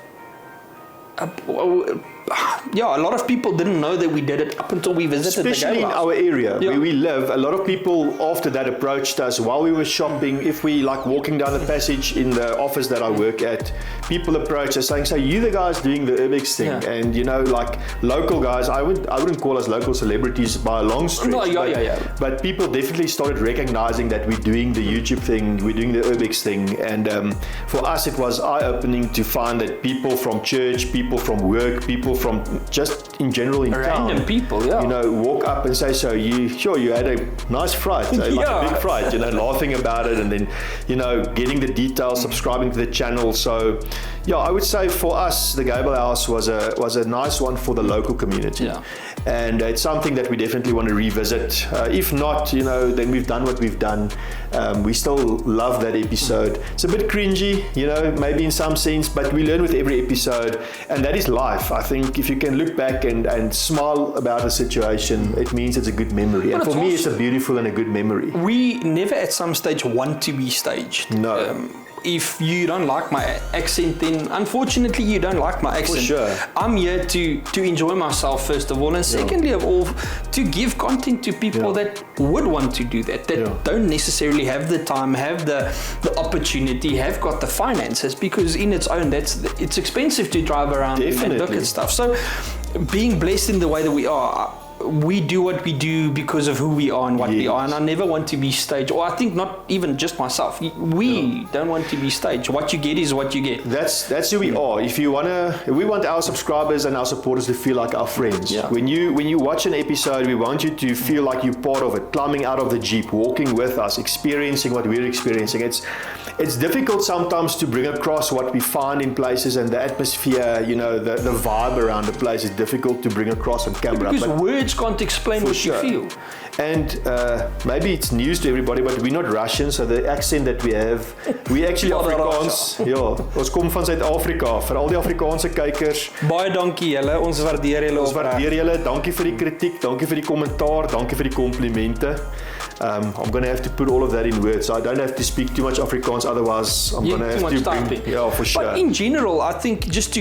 [SPEAKER 2] a lot of people didn't know that we did it up until we visited
[SPEAKER 1] especially
[SPEAKER 2] the
[SPEAKER 1] in our area
[SPEAKER 2] Yeah.
[SPEAKER 1] where we live. A lot of people after that approached us while we were shopping. If we like walking down the passage in the office that I work at, people approach us saying, so you the guys doing the URBEX thing?
[SPEAKER 2] Yeah.
[SPEAKER 1] And you know, like local guys, I wouldn't call us local celebrities by a long stretch.
[SPEAKER 2] No,
[SPEAKER 1] but people definitely started recognizing that we're doing the YouTube thing, we're doing the URBEX thing. And for us it was eye-opening to find that people from church, people from work, people from just in general in
[SPEAKER 2] random
[SPEAKER 1] town,
[SPEAKER 2] people, you know,
[SPEAKER 1] walk up and say, so you had a nice fright, like a big fright, laughing about it, and then, getting the details, subscribing to the channel. So, I would say for us, the Gable House was a nice one for the local community.
[SPEAKER 2] Yeah.
[SPEAKER 1] And it's something that we definitely want to revisit. If not, then we've done what we've done. We still love that episode. It's a bit cringy, maybe in some sense, but we learn with every episode, and that is life. I think if you can look back and smile about a situation, it means it's a good memory. And for me, it's a beautiful and a good memory.
[SPEAKER 2] We never at some stage want to be staged.
[SPEAKER 1] No.
[SPEAKER 2] If you don't like my accent, then unfortunately you don't like my accent.
[SPEAKER 1] For sure.
[SPEAKER 2] I'm here to enjoy myself first of all, and secondly of all, to give content to people that would want to do that, don't necessarily have the time, have the opportunity, have got the finances, because in its own, it's expensive to drive around and look at stuff. So being blessed in the way that we do what we do because of who we are and what we are, and I never want to be staged, or I think not even just myself. We don't want to be staged. What you get is what you get.
[SPEAKER 1] That's who we are. If we want our subscribers and our supporters to feel like our friends.
[SPEAKER 2] Yeah.
[SPEAKER 1] When you watch an episode, we want you to feel like you're part of it, climbing out of the Jeep, walking with us, experiencing what we're experiencing. It's difficult sometimes to bring across what we find in places, and the atmosphere, the vibe around the place is difficult to bring across on camera.
[SPEAKER 2] Because words can't explain what you feel.
[SPEAKER 1] And maybe it's news to everybody, but we're not Russian, so the accent that we have, we actually Afrikaans. Ons kom van Suid-Afrika. Vir al die Afrikaanse kykers.
[SPEAKER 2] Baie dankie julle. Ons waardeer julle.
[SPEAKER 1] Ons waardeer julle. Dankie vir die kritiek, dankie vir die kommentaar, dankie vir die komplimente. I'm going to have to put all of that in words, so I don't have to speak too much Afrikaans, otherwise I'm going to have to bring, for sure.
[SPEAKER 2] But in general, I think just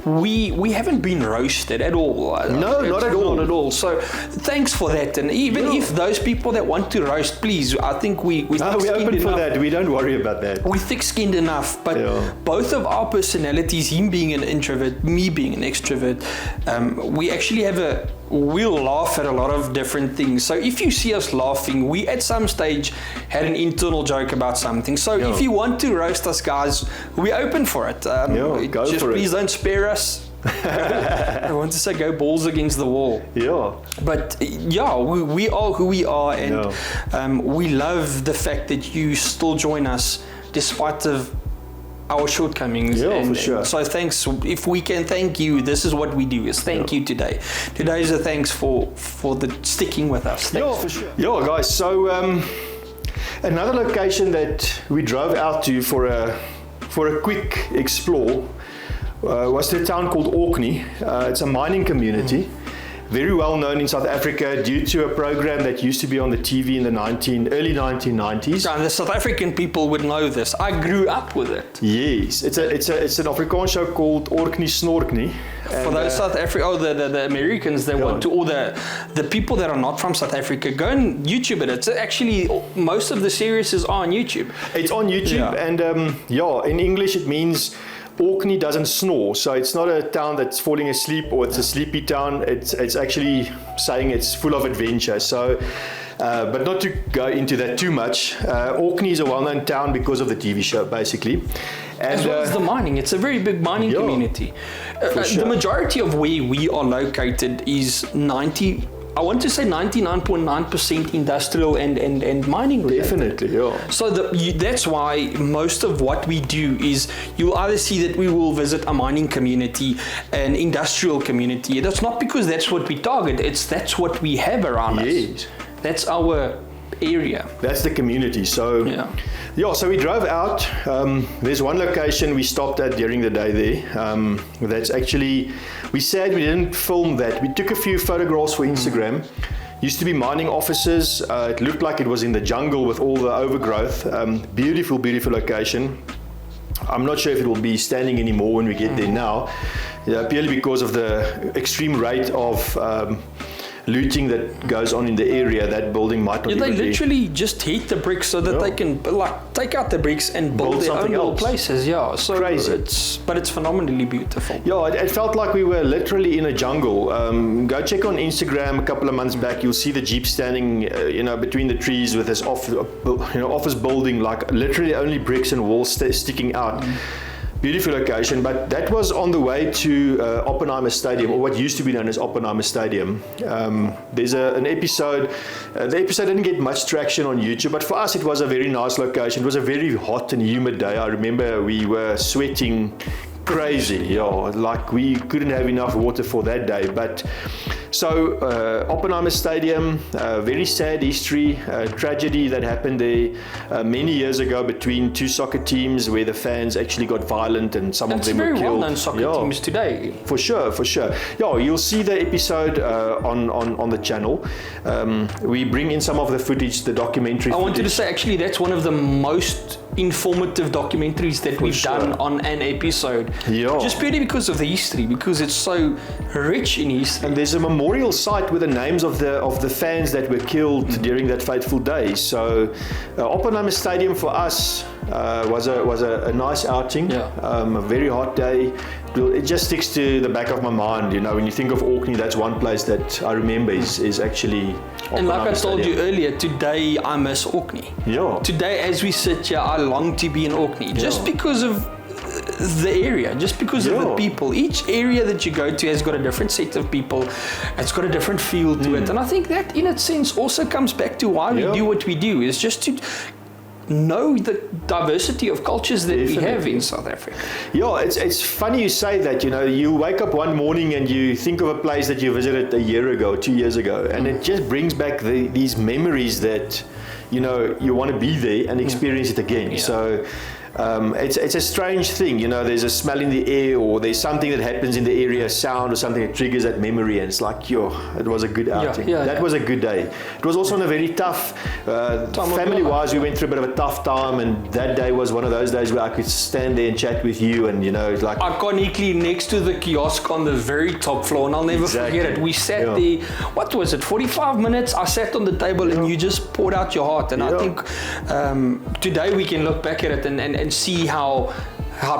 [SPEAKER 2] we haven't been roasted at all.
[SPEAKER 1] No, not at all.
[SPEAKER 2] Not at all. So thanks for that. And even if those people that want to roast, please, I think we're
[SPEAKER 1] open for that. We don't worry about that.
[SPEAKER 2] We're thick-skinned enough, but both of our personalities, him being an introvert, me being an extrovert, we actually we'll laugh at a lot of different things. So if you see us laughing, we at some stage had an internal joke about something. So if you want to roast us, guys, we're open for it.
[SPEAKER 1] Go
[SPEAKER 2] just
[SPEAKER 1] for
[SPEAKER 2] please
[SPEAKER 1] it.
[SPEAKER 2] Don't spare us. I want to say go balls against the wall.
[SPEAKER 1] Yeah.
[SPEAKER 2] But we are who we are, and we love the fact that you still join us despite of our shortcomings.
[SPEAKER 1] For sure.
[SPEAKER 2] So thanks. If we can thank you, this is what we do, is thank you today. Today is a thanks for the sticking with us. Thanks.
[SPEAKER 1] For sure. Yeah, guys. So another location that we drove out to for a quick explore was the town called Orkney. It's a mining community. Very well known in South Africa due to a program that used to be on the TV in the early 1990s.
[SPEAKER 2] And the South African people would know this. I grew up with it.
[SPEAKER 1] Yes, it's an Afrikaans show called Orkney Snorkney.
[SPEAKER 2] For those South Africa, the Americans that want to, or the people that are not from South Africa, go and YouTube it. It's actually, most of the series is on YouTube.
[SPEAKER 1] It's on YouTube, and in English it means Orkney doesn't snore, so it's not a town that's falling asleep or it's a sleepy town. It's actually saying it's full of adventure. So, but not to go into that too much. Orkney is a well-known town because of the TV show, basically. And,
[SPEAKER 2] as well as the mining. It's a very big mining community.
[SPEAKER 1] Sure.
[SPEAKER 2] The majority of where we are located is I want to say 99.9% industrial and mining related.
[SPEAKER 1] Definitely, yeah.
[SPEAKER 2] So that's why most of what we do is you'll either see that we will visit a mining community, an industrial community. That's not because that's what we target, that's what we have around us. That's our area. That's
[SPEAKER 1] the community. So so we drove out. There's one location we stopped at during the day there. That's actually, we said we didn't film that. We took a few photographs for Instagram. Used to be mining offices. It looked like it was in the jungle with all the overgrowth. Beautiful, beautiful location. I'm not sure if it will be standing anymore when we get there now, purely because of the extreme rate of looting that goes on in the area. That building might not
[SPEAKER 2] they literally just heat the bricks so that they can take out the bricks and build their own little places. So
[SPEAKER 1] crazy.
[SPEAKER 2] It's phenomenally beautiful.
[SPEAKER 1] It felt like we were literally in a jungle. Go check on Instagram a couple of months back. You'll see the Jeep standing between the trees with this office building, like literally only bricks and walls sticking out. Beautiful location, but that was on the way to Oppenheimer Stadium, or what used to be known as Oppenheimer Stadium. There's an episode, the episode didn't get much traction on YouTube, but for us it was a very nice location. It was a very hot and humid day. I remember we were sweating crazy, like we couldn't have enough water for that day. But so Oppenheimer Stadium, very sad history, tragedy that happened there many years ago between two soccer teams where the fans actually got violent and some of them were killed.
[SPEAKER 2] It's very well-known soccer teams today.
[SPEAKER 1] For sure. You'll see the episode on the channel. We bring in some of the footage, the documentary footage.
[SPEAKER 2] I wanted to say, actually, that's one of the most informative documentaries that we've done on an episode. Just purely because of the history, because it's so rich in history.
[SPEAKER 1] And there's a memorial site with the names of the fans that were killed during that fateful day. So Oppenheimer Stadium for us was a nice outing. A very hot day. It just sticks to the back of my mind. When you think of Orkney, that's one place that I remember is actually Oppenheimer
[SPEAKER 2] And like I told
[SPEAKER 1] Stadium.
[SPEAKER 2] you earlier, today I miss Orkney. Today, as we sit here, I long to be in Orkney, just because of the area, just because of the people. Each area that you go to has got a different set of people. It's got a different feel to it. And I think that, in a sense, also comes back to why we do what we do, is just to know the diversity of cultures that we have in South Africa.
[SPEAKER 1] It's funny you say that. You wake up one morning and you think of a place that you visited a year ago, 2 years ago, and it just brings back these memories that you want to be there and experience it again. So it's a strange thing, there's a smell in the air, or there's something that happens in the area, a sound or something that triggers that memory, and it's like, it was a good outing. That was a good day. It was also on a very tough, family-wise, we went through a bit of a tough time, and that day was one of those days where I could stand there and chat with you, and it's like...
[SPEAKER 2] Iconically next to the kiosk on the very top floor, and I'll never forget it. We sat there, what was it, 45 minutes? I sat on the table and you just poured out your heart, and I think today we can look back at it and see how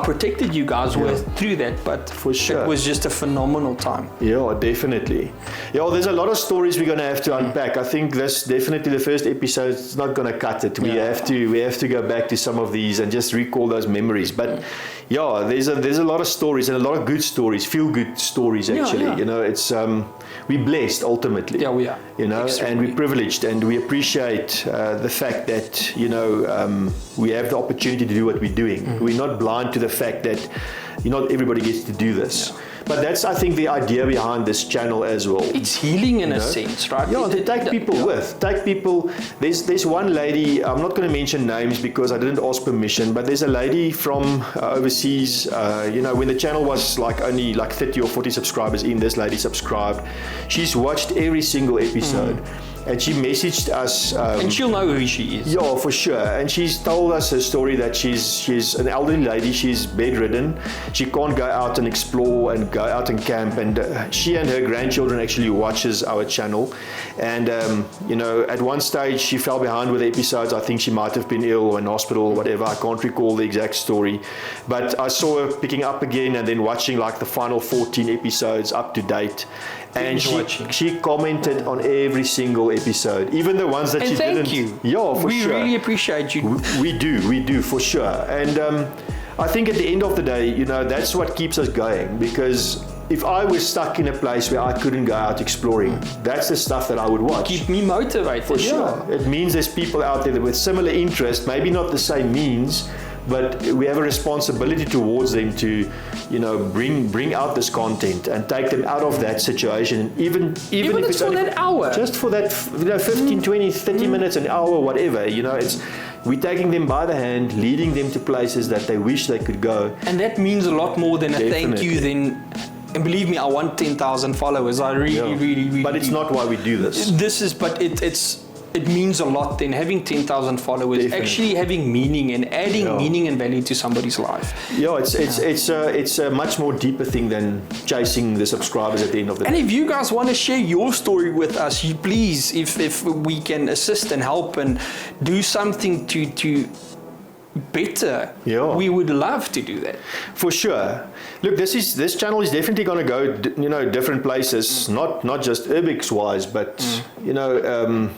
[SPEAKER 2] protected you guys were through that, but
[SPEAKER 1] for sure
[SPEAKER 2] it was just a phenomenal time.
[SPEAKER 1] Definitely. There's a lot of stories we're going to have to unpack. I think this definitely the first episode is not going to cut it. We have to go back to some of these and just recall those memories. But there's a lot of stories, and a lot of good stories, feel good stories actually. It's we're blessed ultimately.
[SPEAKER 2] We are.
[SPEAKER 1] And we're privileged, and we appreciate the fact that we have the opportunity to do what we're doing. We're not blind to the fact that not everybody gets to do this. But that's, I think, the idea behind this channel as well.
[SPEAKER 2] It's healing in a sense, right?
[SPEAKER 1] To take people with. Take people. There's one lady, I'm not going to mention names because I didn't ask permission, but there's a lady from overseas, when the channel was only 30 or 40 subscribers in, this lady subscribed. She's watched every single episode. And she messaged us.
[SPEAKER 2] And she'll know who she is.
[SPEAKER 1] For sure. And she's told us her story that she's an elderly lady. She's bedridden. She can't go out and explore and go out and camp. And she and her grandchildren actually watches our channel. And, at one stage she fell behind with the episodes. I think she might have been ill or in hospital or whatever. I can't recall the exact story. But I saw her picking up again and then watching the final 14 episodes up to date. And she commented on every single episode, even the ones that she didn't.
[SPEAKER 2] Thank you.
[SPEAKER 1] For
[SPEAKER 2] sure. We really appreciate you.
[SPEAKER 1] We do for sure. And I think at the end of the day, that's what keeps us going, because if I was stuck in a place where I couldn't go out exploring, that's the stuff that I would watch.
[SPEAKER 2] Keep me motivated.
[SPEAKER 1] For sure. It means there's people out there with similar interest, maybe not the same means, but we have a responsibility towards them to, bring out this content and take them out of that situation. Even if it's
[SPEAKER 2] for
[SPEAKER 1] only
[SPEAKER 2] that hour.
[SPEAKER 1] Just for that 15, 20, 30 minutes, an hour, whatever. We're taking them by the hand, leading them to places that they wish they could go.
[SPEAKER 2] And that means a lot more than a thank you than. And believe me, I want 10,000 followers. I really.
[SPEAKER 1] But it's not why we do this.
[SPEAKER 2] It means a lot then having 10,000 followers, definitely. Actually having meaning and adding meaning and value to somebody's life.
[SPEAKER 1] Yeah, it's a much more deeper thing than chasing the subscribers at the end of the day.
[SPEAKER 2] And if you guys want to share your story with us, you please, if we can assist and help and do something to better, we would love to do that.
[SPEAKER 1] For sure. Look, this channel is definitely going to go, different places, not just URBEX wise, but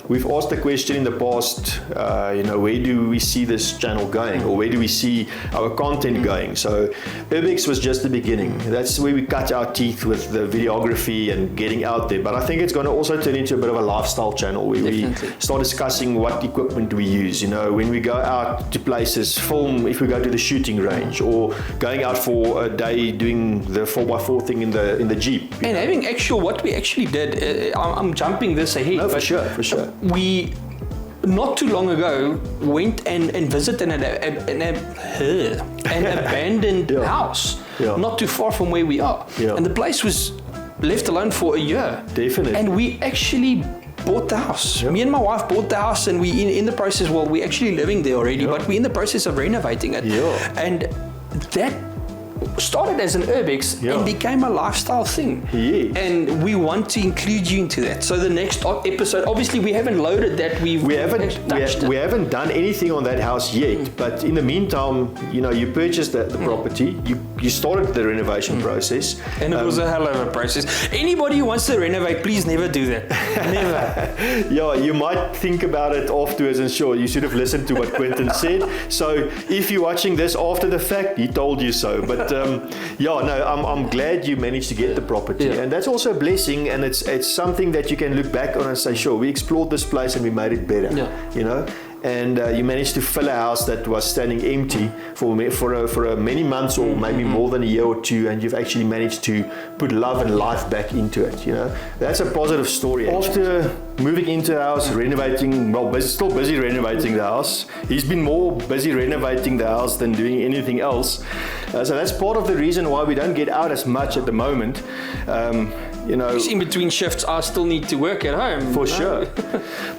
[SPEAKER 1] we've asked the question in the past, where do we see this channel going, or where do we see our content going? So URBEX was just the beginning. That's where we cut our teeth with the videography and getting out there. But I think it's going to also turn into a bit of a lifestyle channel where we start discussing what equipment we use. When we go out to places, film if we go to the shooting range, or going out for a day doing the 4x4 thing in the Jeep.
[SPEAKER 2] And having what we actually did, I'm jumping this ahead.
[SPEAKER 1] No, for sure.
[SPEAKER 2] We, not too long ago, went and visited an abandoned house, not too far from where we are. Yeah. And the place was left alone for a year.
[SPEAKER 1] Definitely.
[SPEAKER 2] And we actually bought the house. Yep. Me and my wife bought the house, and we in the process, we're actually living there already, but we're in the process of renovating it. And that started as an URBEX and became a lifestyle thing. And we want to include you into that. So the next episode, obviously we haven't loaded that, we
[SPEAKER 1] haven't done anything on that house yet, but in the meantime, you purchased the property, you started the renovation process.
[SPEAKER 2] And it was a hell of a process. Anybody who wants to renovate, please never do that. Never.
[SPEAKER 1] You might think about it afterwards, and sure, you should have listened to what Quentin said. So if you're watching this after the fact, he told you so. But I'm glad you managed to get the property, and that's also a blessing, and it's something that you can look back on and say, sure, we explored this place and we made it better. And you managed to fill a house that was standing empty for many months, or maybe more than a year or two, and you've actually managed to put love and life back into it. That's a positive story. After moving into the house, renovating, still busy renovating the house. He's been more busy renovating the house than doing anything else. So that's part of the reason why we don't get out as much at the moment.
[SPEAKER 2] In between shifts, I still need to work at home.
[SPEAKER 1] For sure.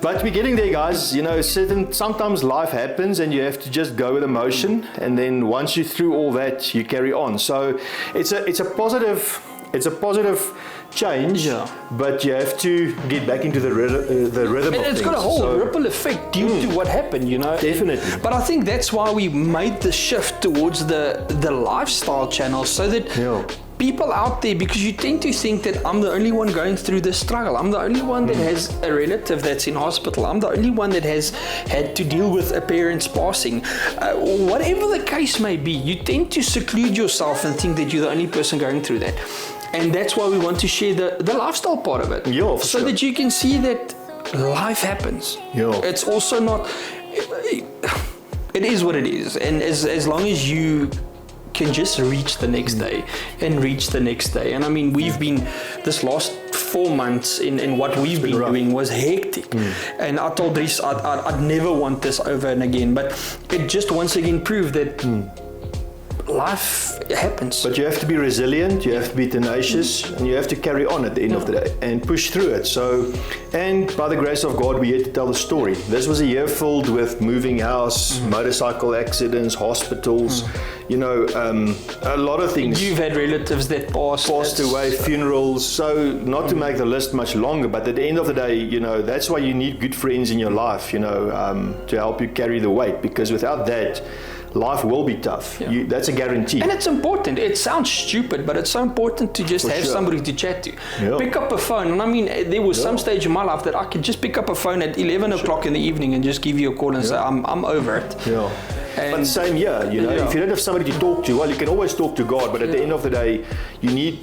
[SPEAKER 1] But we're getting there, guys. Sometimes life happens and you have to just go with emotion. And then once you're through all that, you carry on. So it's a positive change, but you have to get back into the rhythm of things.
[SPEAKER 2] It's got a whole ripple effect due to what happened,
[SPEAKER 1] Definitely.
[SPEAKER 2] But I think that's why we made the shift towards the lifestyle channel, so that people out there, because you tend to think that I'm the only one going through this struggle. I'm the only one that has a relative that's in hospital. I'm the only one that has had to deal with a parent's passing. Whatever the case may be, you tend to seclude yourself and think that you're the only person going through that. And that's why we want to share the lifestyle part of it. So that you can see that life happens. It's also not... It is what it is. And as long as you can just reach the next day and reach the next day. And I mean, we've been, this last 4 months in what we've been doing was hectic. And I told Dries, I'd never want this over and again. But it just once again proved that life happens.
[SPEAKER 1] But you have to be resilient, you have to be tenacious, and you have to carry on at the end of the day and push through it. So, and by the grace of God, we're here to tell the story. This was a year filled with moving house, motorcycle accidents, hospitals, a lot of things.
[SPEAKER 2] You've had relatives that passed
[SPEAKER 1] away, funerals. So not to make the list much longer, but at the end of the day, that's why you need good friends in your life, to help you carry the weight, because without that, life will be tough. That's a guarantee.
[SPEAKER 2] And it's important. It sounds stupid, but it's so important to just have somebody to chat to. Pick up a phone. And I mean, there was some stage in my life that I could just pick up a phone at 11 o'clock in the evening and just give you a call and say, I'm over it.
[SPEAKER 1] But same here, you know, if you don't have somebody to talk to, well, you can always talk to God, but at the end of the day,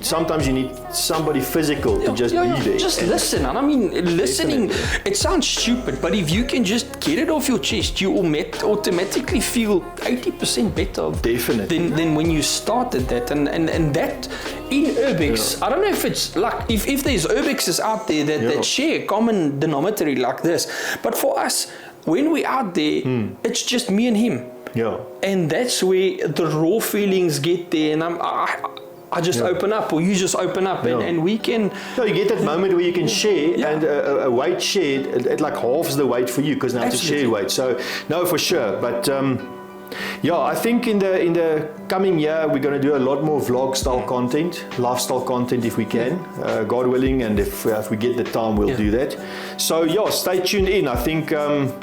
[SPEAKER 1] sometimes you need somebody physical to just be there.
[SPEAKER 2] Just listen. And I mean, listening, it sounds stupid, but if you can just get it off your chest, you will automatically feel 80% better than when you started that. And that in URBEX, I don't know if it's like, if there's URBEXs out there that share a common denominator like this, but for us, when we're out there, it's just me and him.
[SPEAKER 1] Yeah.
[SPEAKER 2] And that's where the raw feelings get there, and I just open up, or you just open up, and we can...
[SPEAKER 1] No, you get that moment where you can share, and a weight shared, it like halves the weight for you, because now it's a shared weight. So, no, for sure. But, I think in the coming year, we're going to do a lot more vlog style content, lifestyle content if we can, God willing, and if we get the time, we'll do that. So stay tuned in. I think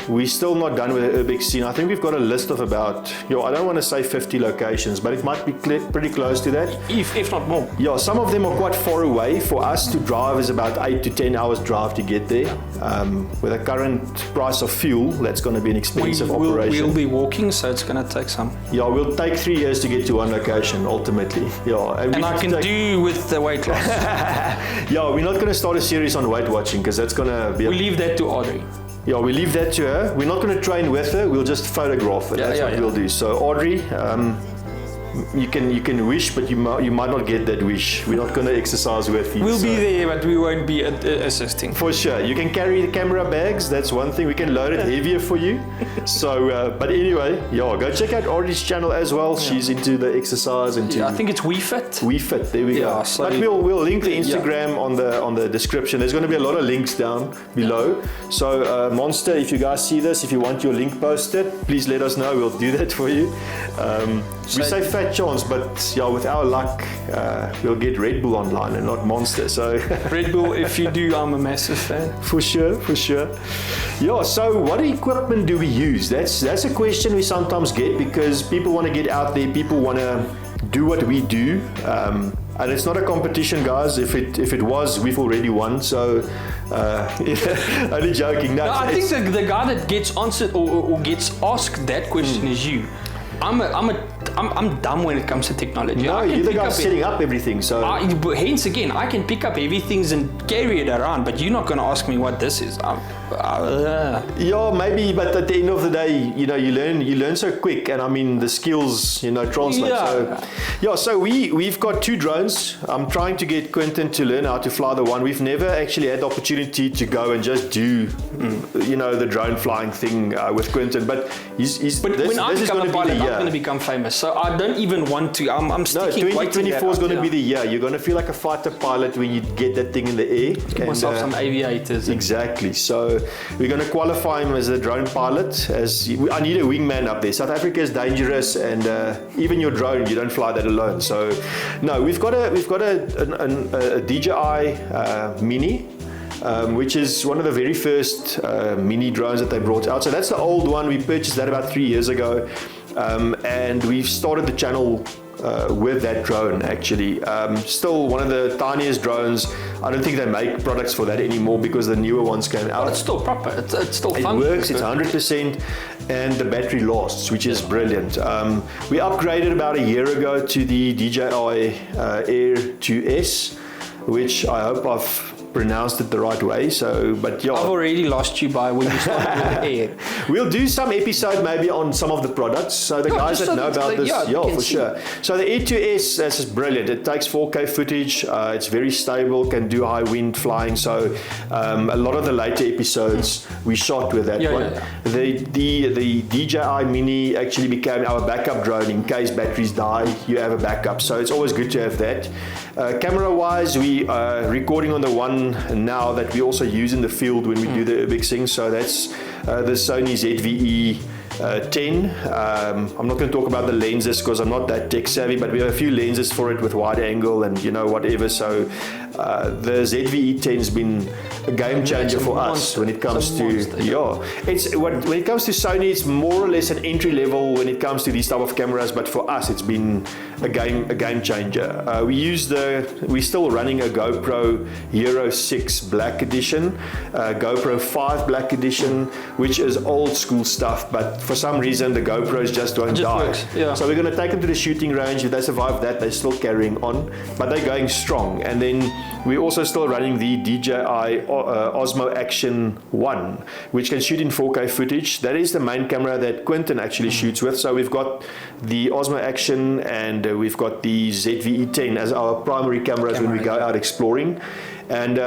[SPEAKER 1] we're still not done with the URBEX scene. I think we've got a list of about, I don't want to say 50 locations, but it might be pretty close to that.
[SPEAKER 2] If not more.
[SPEAKER 1] Yeah, some of them are quite far away. For us to drive is about 8 to 10 hours drive to get there. With the current price of fuel, that's going to be an expensive operation.
[SPEAKER 2] We'll be walking, so it's going to take some.
[SPEAKER 1] Yeah, we'll take 3 years to get to one location ultimately. Yeah,
[SPEAKER 2] and I can do with the weight loss.
[SPEAKER 1] Yeah, we're not going to start a series on weight watching, because that's going to be...
[SPEAKER 2] We leave that to Audrey.
[SPEAKER 1] Yeah, we leave that to her. We're not going to train with her. We'll just photograph it. That's what we'll do. So Audrey, you can wish, but you might not get that wish. We're not going to exercise with you.
[SPEAKER 2] We'll be there, but we won't be assisting.
[SPEAKER 1] For sure. You can carry the camera bags. That's one thing. We can load it heavier for you. So, but anyway, go check out Audrey's channel as well. She's into the exercise. I
[SPEAKER 2] think it's WeFit.
[SPEAKER 1] WeFit. There we go. So but we'll link the Instagram on the description. There's going to be a lot of links down below. So Monster, if you guys see this, if you want your link posted, please let us know. We'll do that for you. We say fat chance, but with our luck, we'll get Red Bull online and not Monster. So
[SPEAKER 2] Red Bull, if you do, I'm a massive fan.
[SPEAKER 1] For sure. Yeah. So what equipment do we use? That's a question we sometimes get, because people want to get out there. People want to do what we do. And it's not a competition, guys. If it was, we've already won. So, only joking.
[SPEAKER 2] No, I think the guy that gets answered or gets asked that question is you. I'm dumb when it comes to technology.
[SPEAKER 1] No, you're the guy setting up everything. So
[SPEAKER 2] hence again, I can pick up heavy things and carry it around, but you're not going to ask me what this is.
[SPEAKER 1] Yeah, maybe, but at the end of the day, you learn so quick, and I mean the skills, translate. So we've got 2 drones. I'm trying to get Quentin to learn how to fly the one. We've never actually had the opportunity to go and just do, the drone flying thing with Quentin. But
[SPEAKER 2] when I become a pilot, I'm going to become famous. So I don't even want to. I'm sticking.
[SPEAKER 1] 2024 is going to be the year. You're going to feel like a fighter pilot when you get that thing in the air.
[SPEAKER 2] Give myself some aviators.
[SPEAKER 1] Exactly. So we're going to qualify him as a drone pilot. I need a wingman up there. South Africa is dangerous, and even your drone, you don't fly that alone. So no, we've got a DJI Mini. Which is one of the very first mini drones that they brought out. So that's the old one. We purchased that about 3 years ago, and we've started the channel with that drone actually. Still one of the tiniest drones. I don't think they make products for that anymore, because the newer ones came out.
[SPEAKER 2] But it's still proper. It's still
[SPEAKER 1] fun. It works. It's 100%, and the battery lasts, which is brilliant. We upgraded about a year ago to the DJI Air 2S, which I hope I've pronounced it the right way. But I've
[SPEAKER 2] already lost you by when you started with Air.
[SPEAKER 1] We'll do some episode maybe on some of the products. So the guys that know about this, for sure. So the Air 2S, that's just brilliant. It takes 4K footage. It's very stable, can do high wind flying. So a lot of the later episodes we shot with that one. The DJI Mini actually became our backup drone in case batteries die. You have a backup. So it's always good to have that. Camera-wise, we are recording on the one now that we also use in the field when we do the URBEX thing. So that's the Sony ZVE 10. I'm not going to talk about the lenses because I'm not that tech savvy, but we have a few lenses for it with wide angle and whatever. So the ZVE 10 has been a game changer for us when it comes to when it comes to Sony, it's more or less an entry level when it comes to these type of cameras, but for us it's been a game changer. We're still running a GoPro Hero 6 Black Edition, GoPro 5 Black Edition, which is old school stuff, but but for some reason the GoPros just won't die.
[SPEAKER 2] Works, yeah.
[SPEAKER 1] So we're going to take them to the shooting range. If they survive that, they're still carrying on, but they're going strong. And then we're also still running the DJI Osmo Action 1, which can shoot in 4K footage. That is the main camera that Quentin actually shoots with. So we've got the Osmo Action and we've got the ZV-E10 as our primary cameras when we go out exploring. And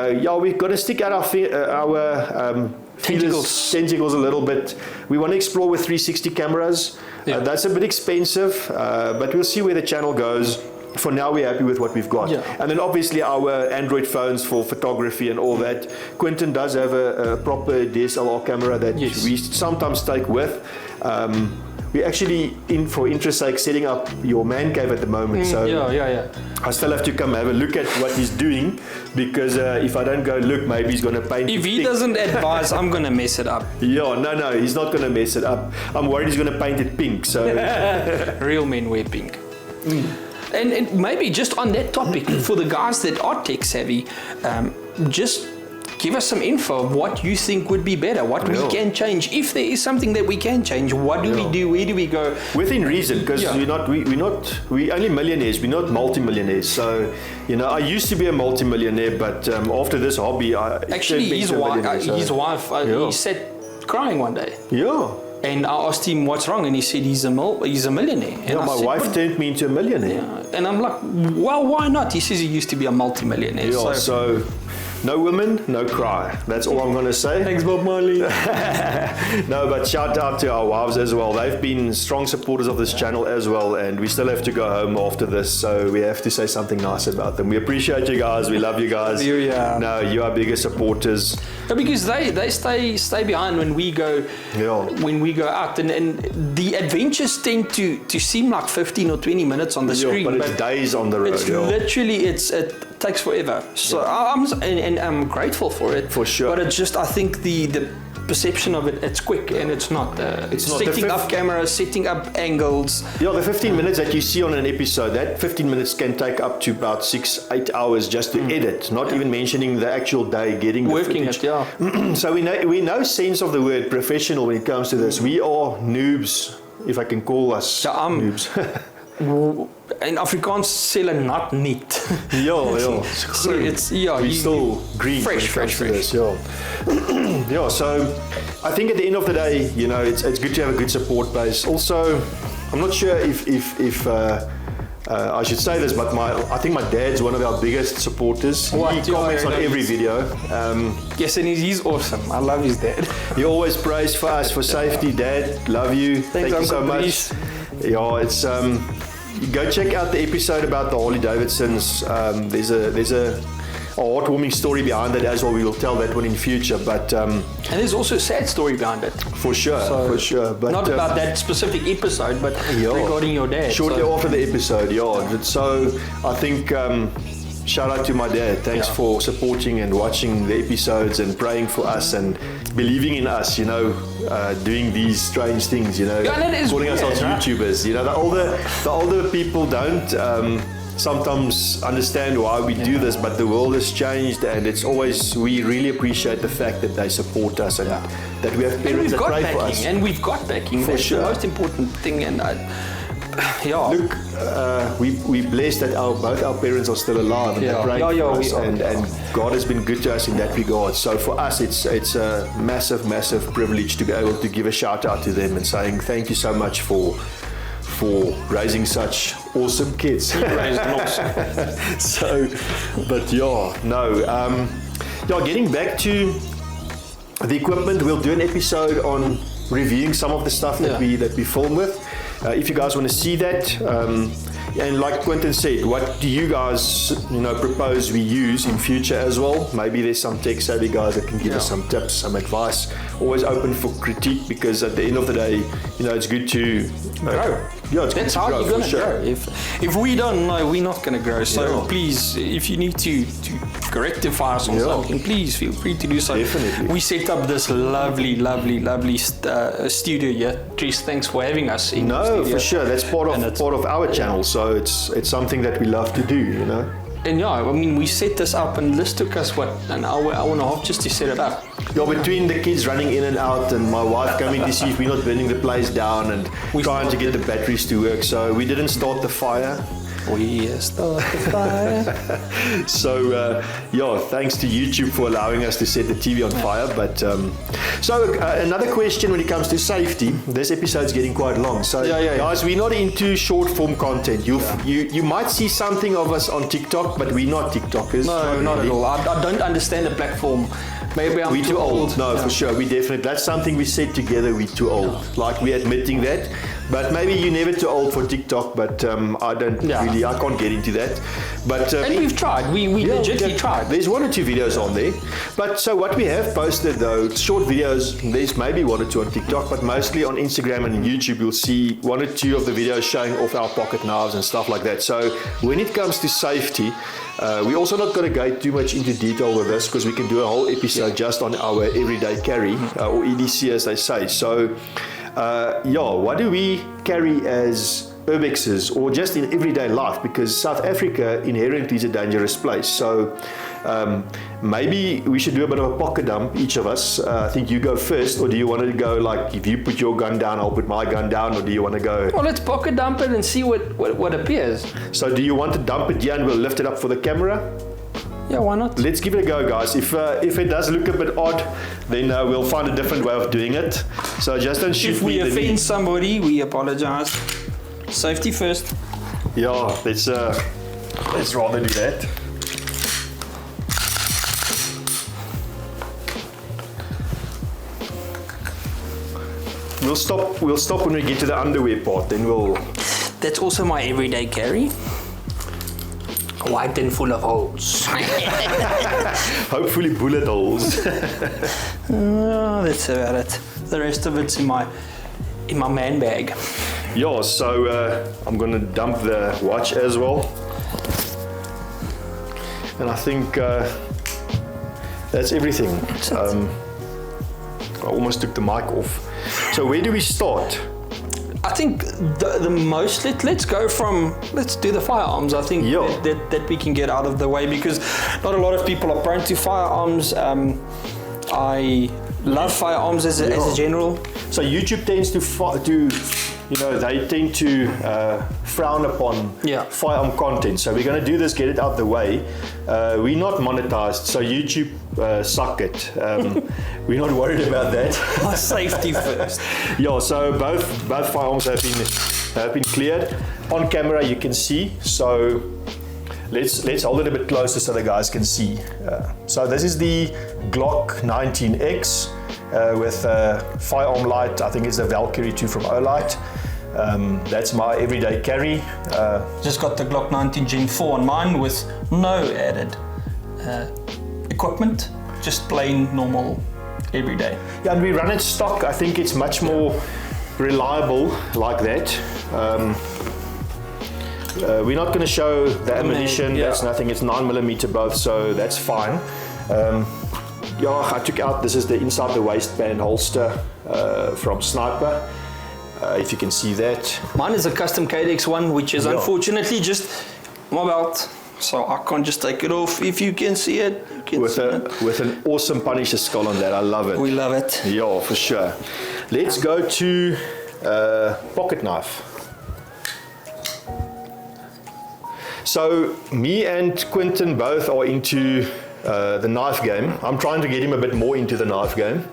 [SPEAKER 1] we've got to stick out our tentacles a little bit. We want to explore with 360 cameras.
[SPEAKER 2] Yeah.
[SPEAKER 1] That's a bit expensive, but we'll see where the channel goes. For now, we're happy with what we've got. Yeah. And then obviously our Android phones for photography and all that. Quentin does have a proper DSLR camera that we sometimes take with. We're actually, for interest's sake, setting up your man cave at the moment. So I still have to come have a look at what he's doing, because if I don't go look, maybe he's going to paint it.
[SPEAKER 2] If he doesn't advise, I'm going to mess it up.
[SPEAKER 1] Yeah, no, he's not going to mess it up. I'm worried he's going to paint it pink. So
[SPEAKER 2] real men wear pink. And maybe just on that topic, for the guys that are tech savvy, just give us some info of what you think would be better, what we can change. If there is something that we can change, what do we do? Where do we go?
[SPEAKER 1] Within reason, because we're only millionaires. We're not multi-millionaires. So, I used to be a multi-millionaire, but after this hobby,
[SPEAKER 2] his wife, he sat crying one day.
[SPEAKER 1] Yeah.
[SPEAKER 2] And I asked him what's wrong, and he said he's a millionaire. And
[SPEAKER 1] my wife turned me into a millionaire.
[SPEAKER 2] Yeah. And I'm like, well, why not? He says he used to be a multi-millionaire.
[SPEAKER 1] Yeah, so no women, no cry. That's all I'm going to say.
[SPEAKER 2] Thanks, Bob Marley.
[SPEAKER 1] No, but shout out to our wives as well. They've been strong supporters of this channel as well, and we still have to go home after this, so we have to say something nice about them. We appreciate you guys. We love you guys. No, you are bigger supporters.
[SPEAKER 2] No, because they stay behind when we go out, and the adventures tend to seem like 15 or 20 minutes on the screen,
[SPEAKER 1] but it's days on the road.
[SPEAKER 2] It's literally it takes forever. So I'm grateful for it.
[SPEAKER 1] For sure.
[SPEAKER 2] But it's just, I think the perception of it, it's quick, and it's not setting up cameras, setting up angles.
[SPEAKER 1] Yeah, the 15 minutes that you see on an episode, that 15 minutes can take up to about 6-8 hours just to edit, not even mentioning the actual day getting
[SPEAKER 2] working
[SPEAKER 1] the
[SPEAKER 2] it.
[SPEAKER 1] So we know sense of the word professional when it comes to this. We are noobs, if I can call us noobs.
[SPEAKER 2] In Afrikaans sê hulle not neat.
[SPEAKER 1] So
[SPEAKER 2] it's
[SPEAKER 1] we're still green, fresh. This, so I think at the end of the day, it's good to have a good support base. Also, I'm not sure if I should say this, but I think my dad's one of our biggest supporters. He comments on every video.
[SPEAKER 2] Yes, and he's awesome. I love his dad.
[SPEAKER 1] He always prays for us for safety. Dad, love you. Thank you so much. Yeah, it's go check out the episode about the Harley Davidsons. There's a heartwarming story behind it as well. We will tell that one in future, but
[SPEAKER 2] and there's also a sad story behind it.
[SPEAKER 1] For sure. But
[SPEAKER 2] not about that specific episode, but regarding your dad.
[SPEAKER 1] Shortly after the episode, So I think shout out to my dad. Thanks for supporting and watching the episodes and praying for us and believing in us, doing these strange things, calling ourselves YouTubers. The older people don't sometimes understand why we do this, but the world has changed, and it's always, we really appreciate the fact that they support us and that we have parents that pray for us.
[SPEAKER 2] And we've got backing.
[SPEAKER 1] For sure.
[SPEAKER 2] The most important thing, and
[SPEAKER 1] look, we're blessed that both our parents are still alive and they're praying for us, and God has been good to us in that regard. So for us, it's a massive privilege to be able to give a shout out to them and saying thank you so much for raising such awesome kids. So, but getting back to the equipment, we'll do an episode on reviewing some of the stuff that we film with. If you guys want to see that, and like Quentin said, what do you guys propose we use in future as well? Maybe there's some tech savvy guys that can give us some tips, some advice. Always open for critique, because at the end of the day, it's good to
[SPEAKER 2] grow. That's how you're gonna grow. If we don't know, we're not gonna grow. So please, if you need to rectify us on something, please feel free to do so.
[SPEAKER 1] Definitely.
[SPEAKER 2] We set up this lovely studio here. Tris, thanks for having us in the studio.
[SPEAKER 1] For sure. That's part of our channel. So it's something that we love to do.
[SPEAKER 2] And yeah, I mean, we set this up and this took us, what, an hour and a half just to set it up.
[SPEAKER 1] Yeah, between the kids running in and out and my wife coming to see if we're not burning the place down and trying to get the batteries to work. So we didn't start the fire.
[SPEAKER 2] We start the fire.
[SPEAKER 1] So yeah, thanks to YouTube for allowing us to set the TV on fire. But another question when it comes to safety. This episode's getting quite long. So guys, we're not into short form content. You might see something of us on TikTok, but we're not TikTokers.
[SPEAKER 2] No, not at all. I don't understand the platform. Maybe I'm too old.
[SPEAKER 1] No, for sure. We definitely. That's something we said together. We're too old. Like we're admitting that. But maybe you're never too old for TikTok. But I don't really. I can't get into that. But
[SPEAKER 2] and we've tried. We legitimately tried.
[SPEAKER 1] There's 1 or 2 videos on there. But so what we have posted though, short videos. There's maybe 1 or 2 on TikTok, but mostly on Instagram and YouTube. You'll see 1 or 2 of the videos showing off our pocket knives and stuff like that. So when it comes to safety. We're also not going to go too much into detail with this because we can do a whole episode just on our everyday carry or EDC as they say. So what do we carry as urbexes or just in everyday life, because South Africa inherently is a dangerous place. So maybe we should do a bit of a pocket dump, each of us. I think you go first, or do you want to go like if you put your gun down, I'll put my gun down, or do you want to go?
[SPEAKER 2] Well, let's pocket dump it and see what appears.
[SPEAKER 1] So do you want to dump it here and we'll lift it up for the camera?
[SPEAKER 2] Yeah, why not?
[SPEAKER 1] Let's give it a go, guys. If it does look a bit odd, then we'll find a different way of doing it. So just don't shoot me.
[SPEAKER 2] If we offend somebody, we apologize. Safety first.
[SPEAKER 1] Yeah, let's rather do that. We'll stop when we get to the underwear part, then we'll...
[SPEAKER 2] That's also my everyday carry. White and full of holes.
[SPEAKER 1] Hopefully bullet holes.
[SPEAKER 2] That's about it. The rest of it's in my man bag.
[SPEAKER 1] Yeah, so I'm gonna dump the watch as well. And I think that's everything. I almost took the mic off. So where do we start?
[SPEAKER 2] I think the most, let's go from, let's do the firearms. I think that we can get out of the way, because not a lot of people are prone to firearms. I love firearms as a general. So
[SPEAKER 1] YouTube tends they tend to frown upon firearm content. So we're going to do this, get it out the way. We're not monetized, so YouTube suck it. We're not worried about that.
[SPEAKER 2] Safety first.
[SPEAKER 1] Yeah, so both firearms have been cleared. On camera you can see. So let's hold it a bit closer so the guys can see. So this is the Glock 19X with firearm light. I think it's the Valkyrie 2 from Olight. That's my everyday carry.
[SPEAKER 2] Just got the Glock 19 Gen 4 on mine with no added equipment, just plain normal everyday.
[SPEAKER 1] Yeah, and we run it stock. I think it's much more reliable like that. We're not going to show the ammunition. That's nothing. It's 9mm both, so that's fine. I took out, this is the inside the waistband holster from Sniper. If you can see that. Mine
[SPEAKER 2] is a custom Cadex one, which is unfortunately just my belt, so I can't just take it off. If you can see it, you can
[SPEAKER 1] with an awesome Punisher skull on that. I love it.
[SPEAKER 2] We love it.
[SPEAKER 1] Yeah, for sure. Let's go to pocket knife. So me and Quentin both are into the knife game. I'm trying to get him a bit more into the knife game.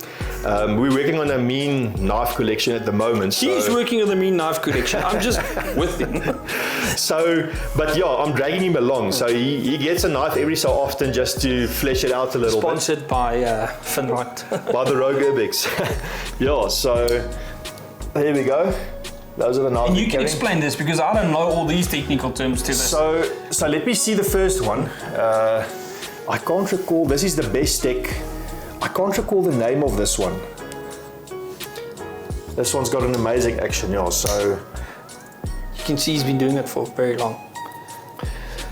[SPEAKER 1] We're working on a mean knife collection at the moment.
[SPEAKER 2] He's working on the mean knife collection. I'm just with him.
[SPEAKER 1] I'm dragging him along. So he gets a knife every so often just to flesh it out a little
[SPEAKER 2] Sponsored
[SPEAKER 1] bit.
[SPEAKER 2] by Finrite.
[SPEAKER 1] By the Rogue URBEX. So here we go. Those are the knives.
[SPEAKER 2] And you can explain this, because I don't know all these technical terms to this.
[SPEAKER 1] So let me see the first one. I can't recall. This is the best tech. I can't recall the name of this one. This one's got an amazing action, so
[SPEAKER 2] you can see he's been doing it for very long.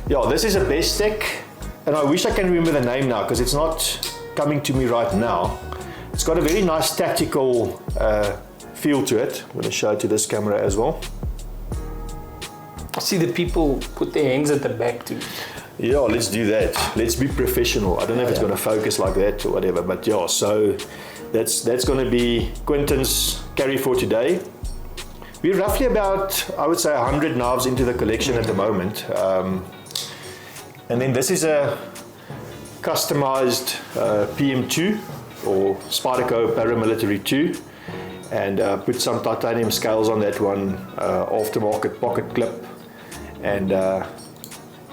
[SPEAKER 1] Yeah, this is a best tech, and I wish I can remember the name now because it's not coming to me right now. It's got a very nice tactical feel to it. I'm going to show it to this camera as well.
[SPEAKER 2] I see the people put their hands at the back too.
[SPEAKER 1] Yeah, let's do that. Let's be professional. I don't know if it's going to focus like that or whatever, but yeah, so that's going to be Quentin's carry for today. We're roughly about, I would say, 100 knives into the collection at the moment. And then this is a customized PM2 or Spyderco Paramilitary 2, and put some titanium scales on that one, aftermarket pocket clip, and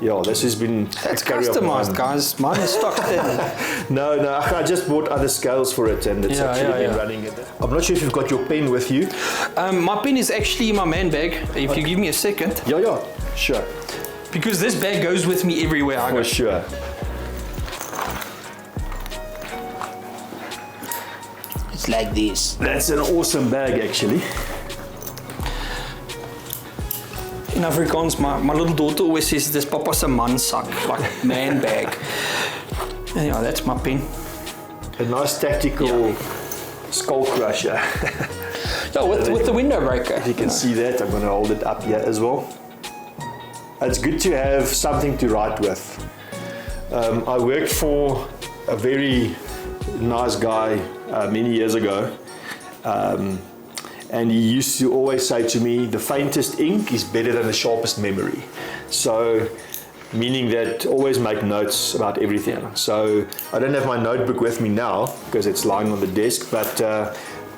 [SPEAKER 1] yeah, this has been
[SPEAKER 2] That's customized, guys. Mine is stock then.
[SPEAKER 1] No, I just bought other scales for it, and it's been running it. I'm not sure if you've got your pen with you.
[SPEAKER 2] My pen is actually in my man bag. If you give me a second.
[SPEAKER 1] Yeah, sure.
[SPEAKER 2] Because this bag goes with me everywhere I go.
[SPEAKER 1] For sure.
[SPEAKER 2] It's like this.
[SPEAKER 1] That's an awesome bag, actually.
[SPEAKER 2] In Afrikaans, my little daughter always says this Papa se mansak, like man bag. And yeah, that's my pen.
[SPEAKER 1] A nice tactical skull crusher.
[SPEAKER 2] Yeah, with the window breaker.
[SPEAKER 1] If you can see that, I'm going to hold it up here as well. It's good to have something to write with. I worked for a very nice guy many years ago. And he used to always say to me, the faintest ink is better than the sharpest memory. So, meaning that always make notes about everything. So, I don't have my notebook with me now because it's lying on the desk, but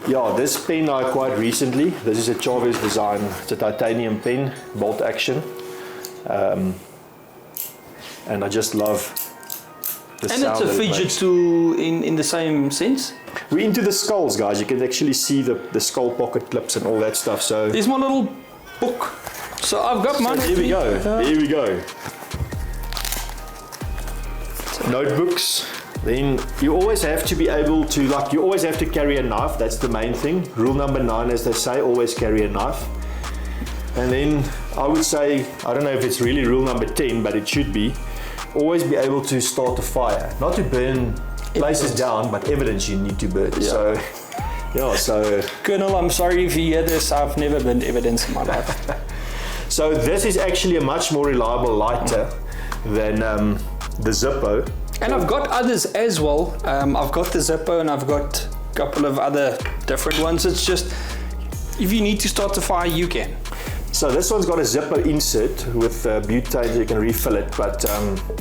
[SPEAKER 1] yeah, this pen I acquired recently. This is a Chavez design. It's a titanium pen, bolt action. And I just love the sound.
[SPEAKER 2] And it's a fidget tool in the same sense?
[SPEAKER 1] We're into the skulls, guys. You can actually see the skull pocket clips and all that stuff. So
[SPEAKER 2] there's my little book. So I've got mine.
[SPEAKER 1] So here we go. Here we go. Notebooks. Then you always have to be able to, you always have to carry a knife. That's the main thing. Rule number 9, as they say, always carry a knife. And then I would say, I don't know if it's really rule number 10, but it should be, always be able to start a fire. Not to burn places down, but evidence you need to burn. Yeah. So
[SPEAKER 2] Colonel, I'm sorry if you hear this. I've never burned evidence in my life.
[SPEAKER 1] So this is actually a much more reliable lighter than the Zippo.
[SPEAKER 2] And I've got others as well. I've got the Zippo and I've got a couple of other different ones. It's just, if you need to start a fire, you can.
[SPEAKER 1] So this one's got a Zippo insert with butane, you can refill it, but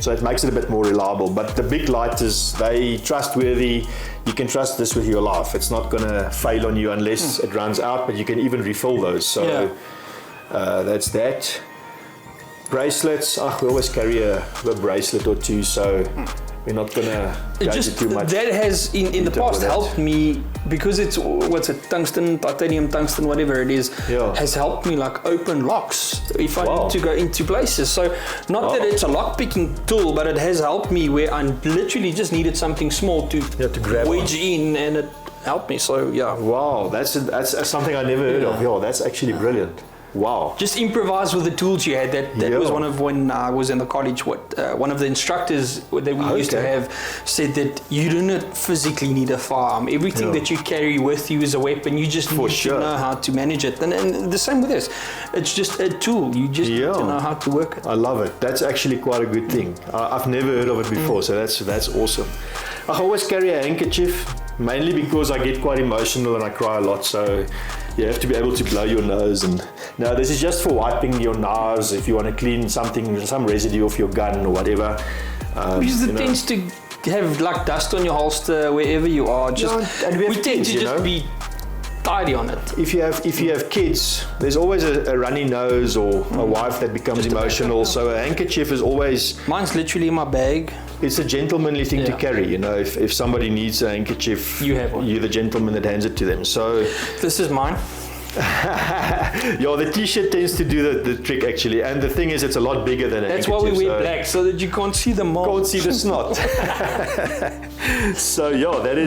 [SPEAKER 1] so it makes it a bit more reliable. But the big lighters, they trustworthy. You can trust this with your life. It's not going to fail on you unless it runs out, but you can even refill those. So that's that. Bracelets, we always carry a bracelet or two, so we're not going to go into too much.
[SPEAKER 2] That has, in the past, helped me, because it's, tungsten, titanium, tungsten, whatever it is, has helped me open locks if I need to go into places. So not that it's a lock picking tool, but it has helped me where I literally just needed something small to grab wedge in, and it helped me. So yeah.
[SPEAKER 1] Wow, that's something I never heard of. Yeah, that's actually brilliant. Wow.
[SPEAKER 2] Just improvise with the tools you had. That was one of, when I was in the college, one of the instructors that we used to have said that you do not physically need a firearm. Everything that you carry with you is a weapon. You just need to know how to manage it. And the same with this. It's just a tool. You just need to know how to work it.
[SPEAKER 1] I love it. That's actually quite a good thing. I've never heard of it before, so that's awesome. I always carry a handkerchief, mainly because I get quite emotional and I cry a lot, so you have to be able to blow your nose. And now this is just for wiping your knives if you want to clean something, some residue off your gun or whatever.
[SPEAKER 2] Because it tends to have dust on your holster wherever you are. And we tend to just be tidy on it.
[SPEAKER 1] If you have kids, there's always a runny nose or a wife that becomes emotional. So a handkerchief is always.
[SPEAKER 2] Mine's literally in my bag.
[SPEAKER 1] It's a gentlemanly thing to carry, you know. If somebody needs a handkerchief,
[SPEAKER 2] you have one.
[SPEAKER 1] You're the gentleman that hands it to them. So
[SPEAKER 2] this is mine.
[SPEAKER 1] The t-shirt tends to do the trick actually, and the thing is, it's a lot bigger than a handkerchief.
[SPEAKER 2] That's why we wear black, so that you can't see the mold.
[SPEAKER 1] Can't see the snot. So that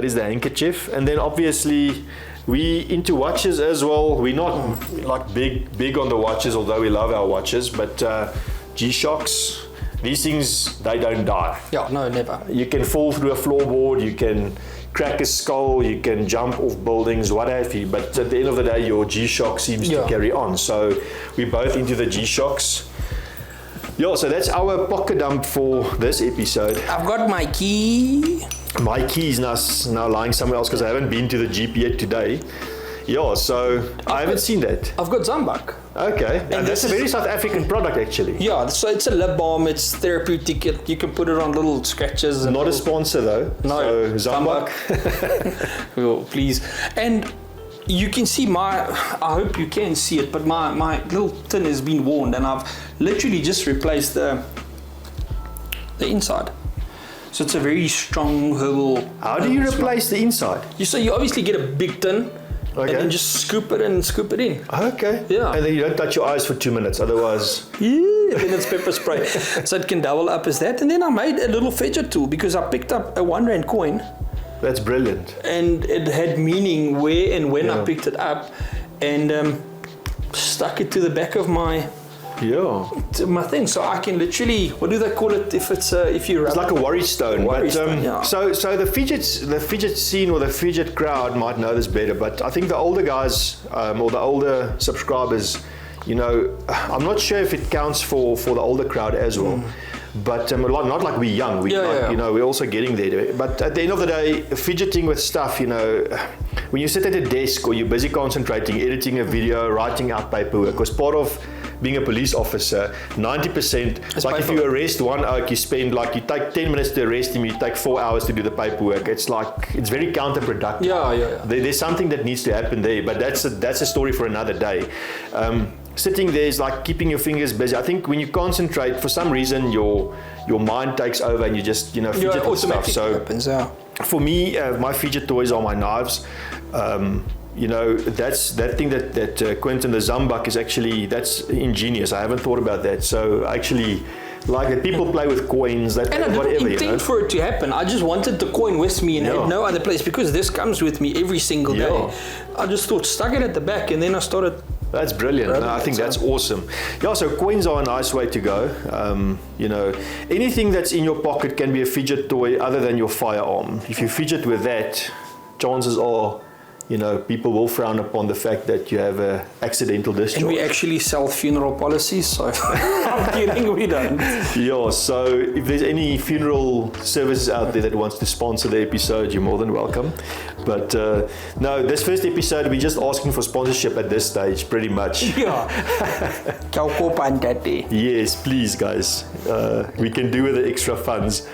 [SPEAKER 1] is the handkerchief, and then obviously we into watches as well. We're not big on the watches, although we love our watches, but G-Shocks. These things, they don't die.
[SPEAKER 2] Yeah, no, never.
[SPEAKER 1] You can fall through a floorboard, you can crack a skull, you can jump off buildings, what have you, but at the end of the day, your G-Shock seems to carry on. So we're both into the G-Shocks. Yeah, so that's our pocket dump for this episode.
[SPEAKER 2] I've got my key.
[SPEAKER 1] My key is now lying somewhere else because I haven't been to the Jeep yet today. Yeah, so I haven't seen that.
[SPEAKER 2] I've got Zambak.
[SPEAKER 1] Okay, and that's a very South African product actually.
[SPEAKER 2] Yeah, so it's a lip balm, it's therapeutic, you can put it on little scratches. And
[SPEAKER 1] not a sponsor though.
[SPEAKER 2] No,
[SPEAKER 1] so Zambak.
[SPEAKER 2] Well, please. And you can see I hope you can see it, but my little tin has been worn and I've literally just replaced the inside. So it's a very strong herbal.
[SPEAKER 1] How do you replace the inside?
[SPEAKER 2] So you obviously get a big tin. Okay. And then just scoop it in.
[SPEAKER 1] Okay.
[SPEAKER 2] Yeah.
[SPEAKER 1] And then you don't touch your eyes for 2 minutes, otherwise.
[SPEAKER 2] Yeah. Then it's pepper spray. So it can double up as that. And then I made a little fidget tool because I picked up a 1 Rand coin.
[SPEAKER 1] That's brilliant.
[SPEAKER 2] And it had meaning where and when I picked it up, and stuck it to the back of my thing, so I can literally, what do they call it if you rub
[SPEAKER 1] it's like a worry stone.
[SPEAKER 2] Yeah.
[SPEAKER 1] So the fidget scene or the fidget crowd might know this better, but I think the older guys or the older subscribers, you know, I'm not sure if it counts for the older crowd as well. But not like we're young, you know, we're also getting there. But at the end of the day, fidgeting with stuff, you know, when you sit at a desk or you're busy concentrating, editing a video, writing out paperwork, because part of being a police officer, 90%, it's like if you arrest one oak, you take 10 minutes to arrest him, you take 4 hours to do the paperwork. It's very counterproductive.
[SPEAKER 2] Yeah.
[SPEAKER 1] There's something that needs to happen there, but that's a story for another day. Sitting there is like keeping your fingers busy. I think when you concentrate, for some reason your mind takes over and you just, you know, fidget with stuff. So
[SPEAKER 2] happens,
[SPEAKER 1] for me, my fidget toys are my knives. You know, that's that thing that Quentin the Zambak is actually, that's ingenious. I haven't thought about that. So actually, like that people play with coins, that
[SPEAKER 2] and I
[SPEAKER 1] whatever.
[SPEAKER 2] didn't intend for it to happen. I just wanted the coin with me and had no other place because this comes with me every single day. I just thought, stuck it at the back, and then I started.
[SPEAKER 1] That's brilliant. No, I think that's awesome. Yeah, so coins are a nice way to go. You know, anything that's in your pocket can be a fidget toy other than your firearm. If you fidget with that, chances are, you know, people will frown upon the fact that you have a accidental discharge.
[SPEAKER 2] And we actually sell funeral policies, so I'm kidding, we don't.
[SPEAKER 1] Yeah, so if there's any funeral services out there that wants to sponsor the episode, you're more than welcome. But no, this first episode, we're just asking for sponsorship at this stage, pretty much.
[SPEAKER 2] Yeah.
[SPEAKER 1] Yes, please, guys. We can do with the extra funds.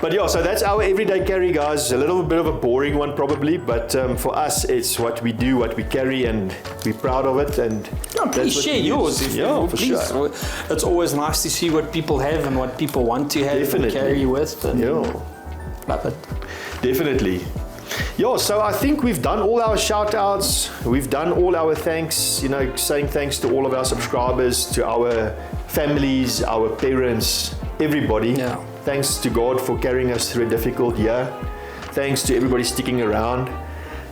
[SPEAKER 1] But yeah, so that's our everyday carry, guys. A little bit of a boring one probably, but for us, it's what we do, what we carry, and we're proud of it. And
[SPEAKER 2] please share yours.
[SPEAKER 1] For sure.
[SPEAKER 2] It's always nice to see what people have and what people want to have and carry with. And love it.
[SPEAKER 1] Definitely. Yeah, so I think we've done all our shout outs, we've done all our thanks, you know, saying thanks to all of our subscribers, to our families, our parents, everybody.
[SPEAKER 2] Yeah.
[SPEAKER 1] Thanks to God for carrying us through a difficult year. Thanks to everybody sticking around.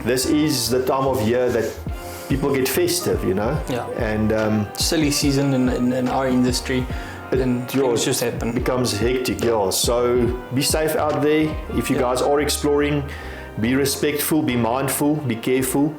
[SPEAKER 1] This is the time of year that people get festive, you know.
[SPEAKER 2] Yeah.
[SPEAKER 1] And
[SPEAKER 2] silly season in our industry. And things just happen.
[SPEAKER 1] Becomes hectic, yeah. So be safe out there. If you guys are exploring, be respectful, be mindful, be careful.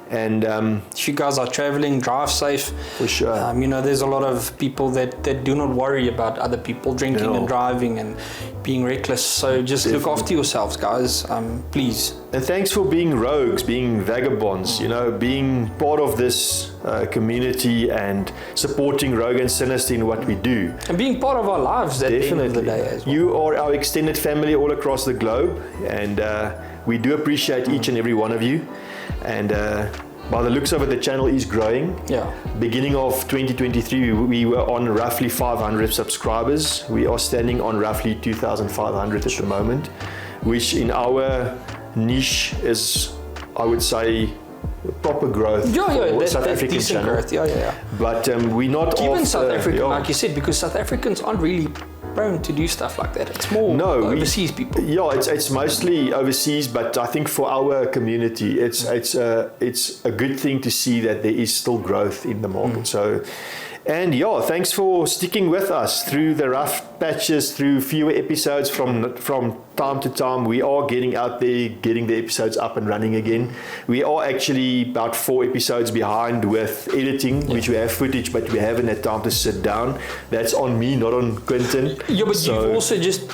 [SPEAKER 1] And
[SPEAKER 2] if you guys are traveling, drive safe.
[SPEAKER 1] For sure.
[SPEAKER 2] You know, there's a lot of people that do not worry about other people drinking and driving and being reckless. So just look after yourselves, guys, please.
[SPEAKER 1] And thanks for being rogues, being vagabonds, you know, being part of this community and supporting Rogue and Sinister in what we do.
[SPEAKER 2] And being part of our lives at the end of the day as well.
[SPEAKER 1] You are our extended family all across the globe, and we do appreciate each and every one of you. And by the looks of it, the channel is growing.
[SPEAKER 2] Yeah.
[SPEAKER 1] Beginning of 2023, we were on roughly 500 subscribers. We are standing on roughly 2,500 at the moment, which in our niche is, I would say, proper growth.
[SPEAKER 2] That's
[SPEAKER 1] South African
[SPEAKER 2] decent
[SPEAKER 1] channel.
[SPEAKER 2] growth.
[SPEAKER 1] But we're not
[SPEAKER 2] even South African, like you said, because South Africans aren't really prone to do stuff like that. It's more overseas people.
[SPEAKER 1] Yeah, it's mostly overseas, but I think for our community, it's a good thing to see that there is still growth in the market. So And yeah, thanks for sticking with us through the rough patches, through fewer episodes from time to time. We are getting out there, getting the episodes up and running again. We are actually about 4 episodes behind with editing, which we have footage, but we haven't had time to sit down. That's on me, not on Quentin.
[SPEAKER 2] Yeah, but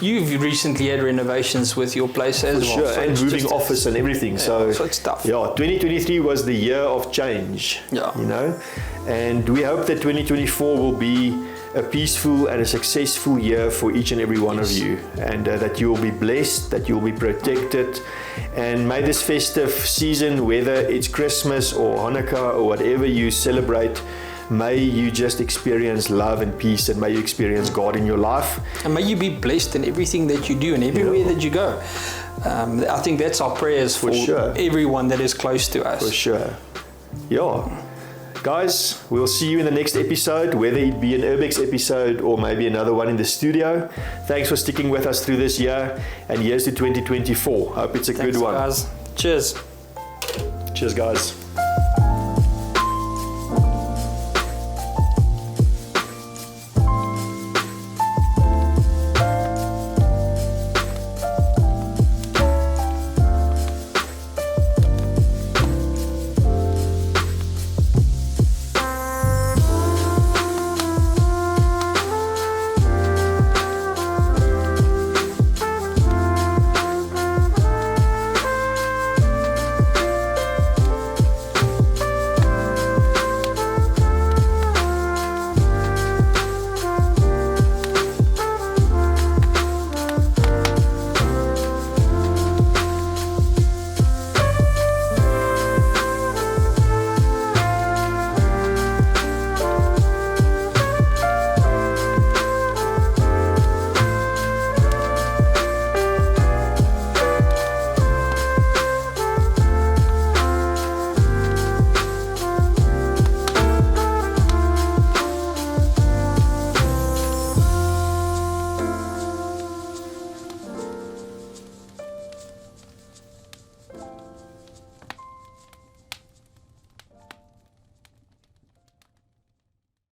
[SPEAKER 2] you've recently had renovations with your place as well.
[SPEAKER 1] Sure,
[SPEAKER 2] So
[SPEAKER 1] and
[SPEAKER 2] it's
[SPEAKER 1] moving
[SPEAKER 2] just-
[SPEAKER 1] office and everything.
[SPEAKER 2] So it's tough.
[SPEAKER 1] Yeah, 2023 was the year of change.
[SPEAKER 2] Yeah.
[SPEAKER 1] You know, and we hope that 2024 will be a peaceful and a successful year for each and every one of you, and that you will be blessed, that you will be protected, and may this festive season, whether it's Christmas or Hanukkah or whatever you celebrate, may you just experience love and peace, and may you experience God in your life.
[SPEAKER 2] And may you be blessed in everything that you do and everywhere that you go. I think that's our prayers for
[SPEAKER 1] sure.
[SPEAKER 2] everyone that is close to us.
[SPEAKER 1] For sure. Yeah. Guys, we'll see you in the next episode, whether it be an URBEX episode or maybe another one in the studio. Thanks for sticking with us through this year, and here's to 2024. Hope it's a good one.
[SPEAKER 2] Guys. Cheers.
[SPEAKER 1] Cheers, guys.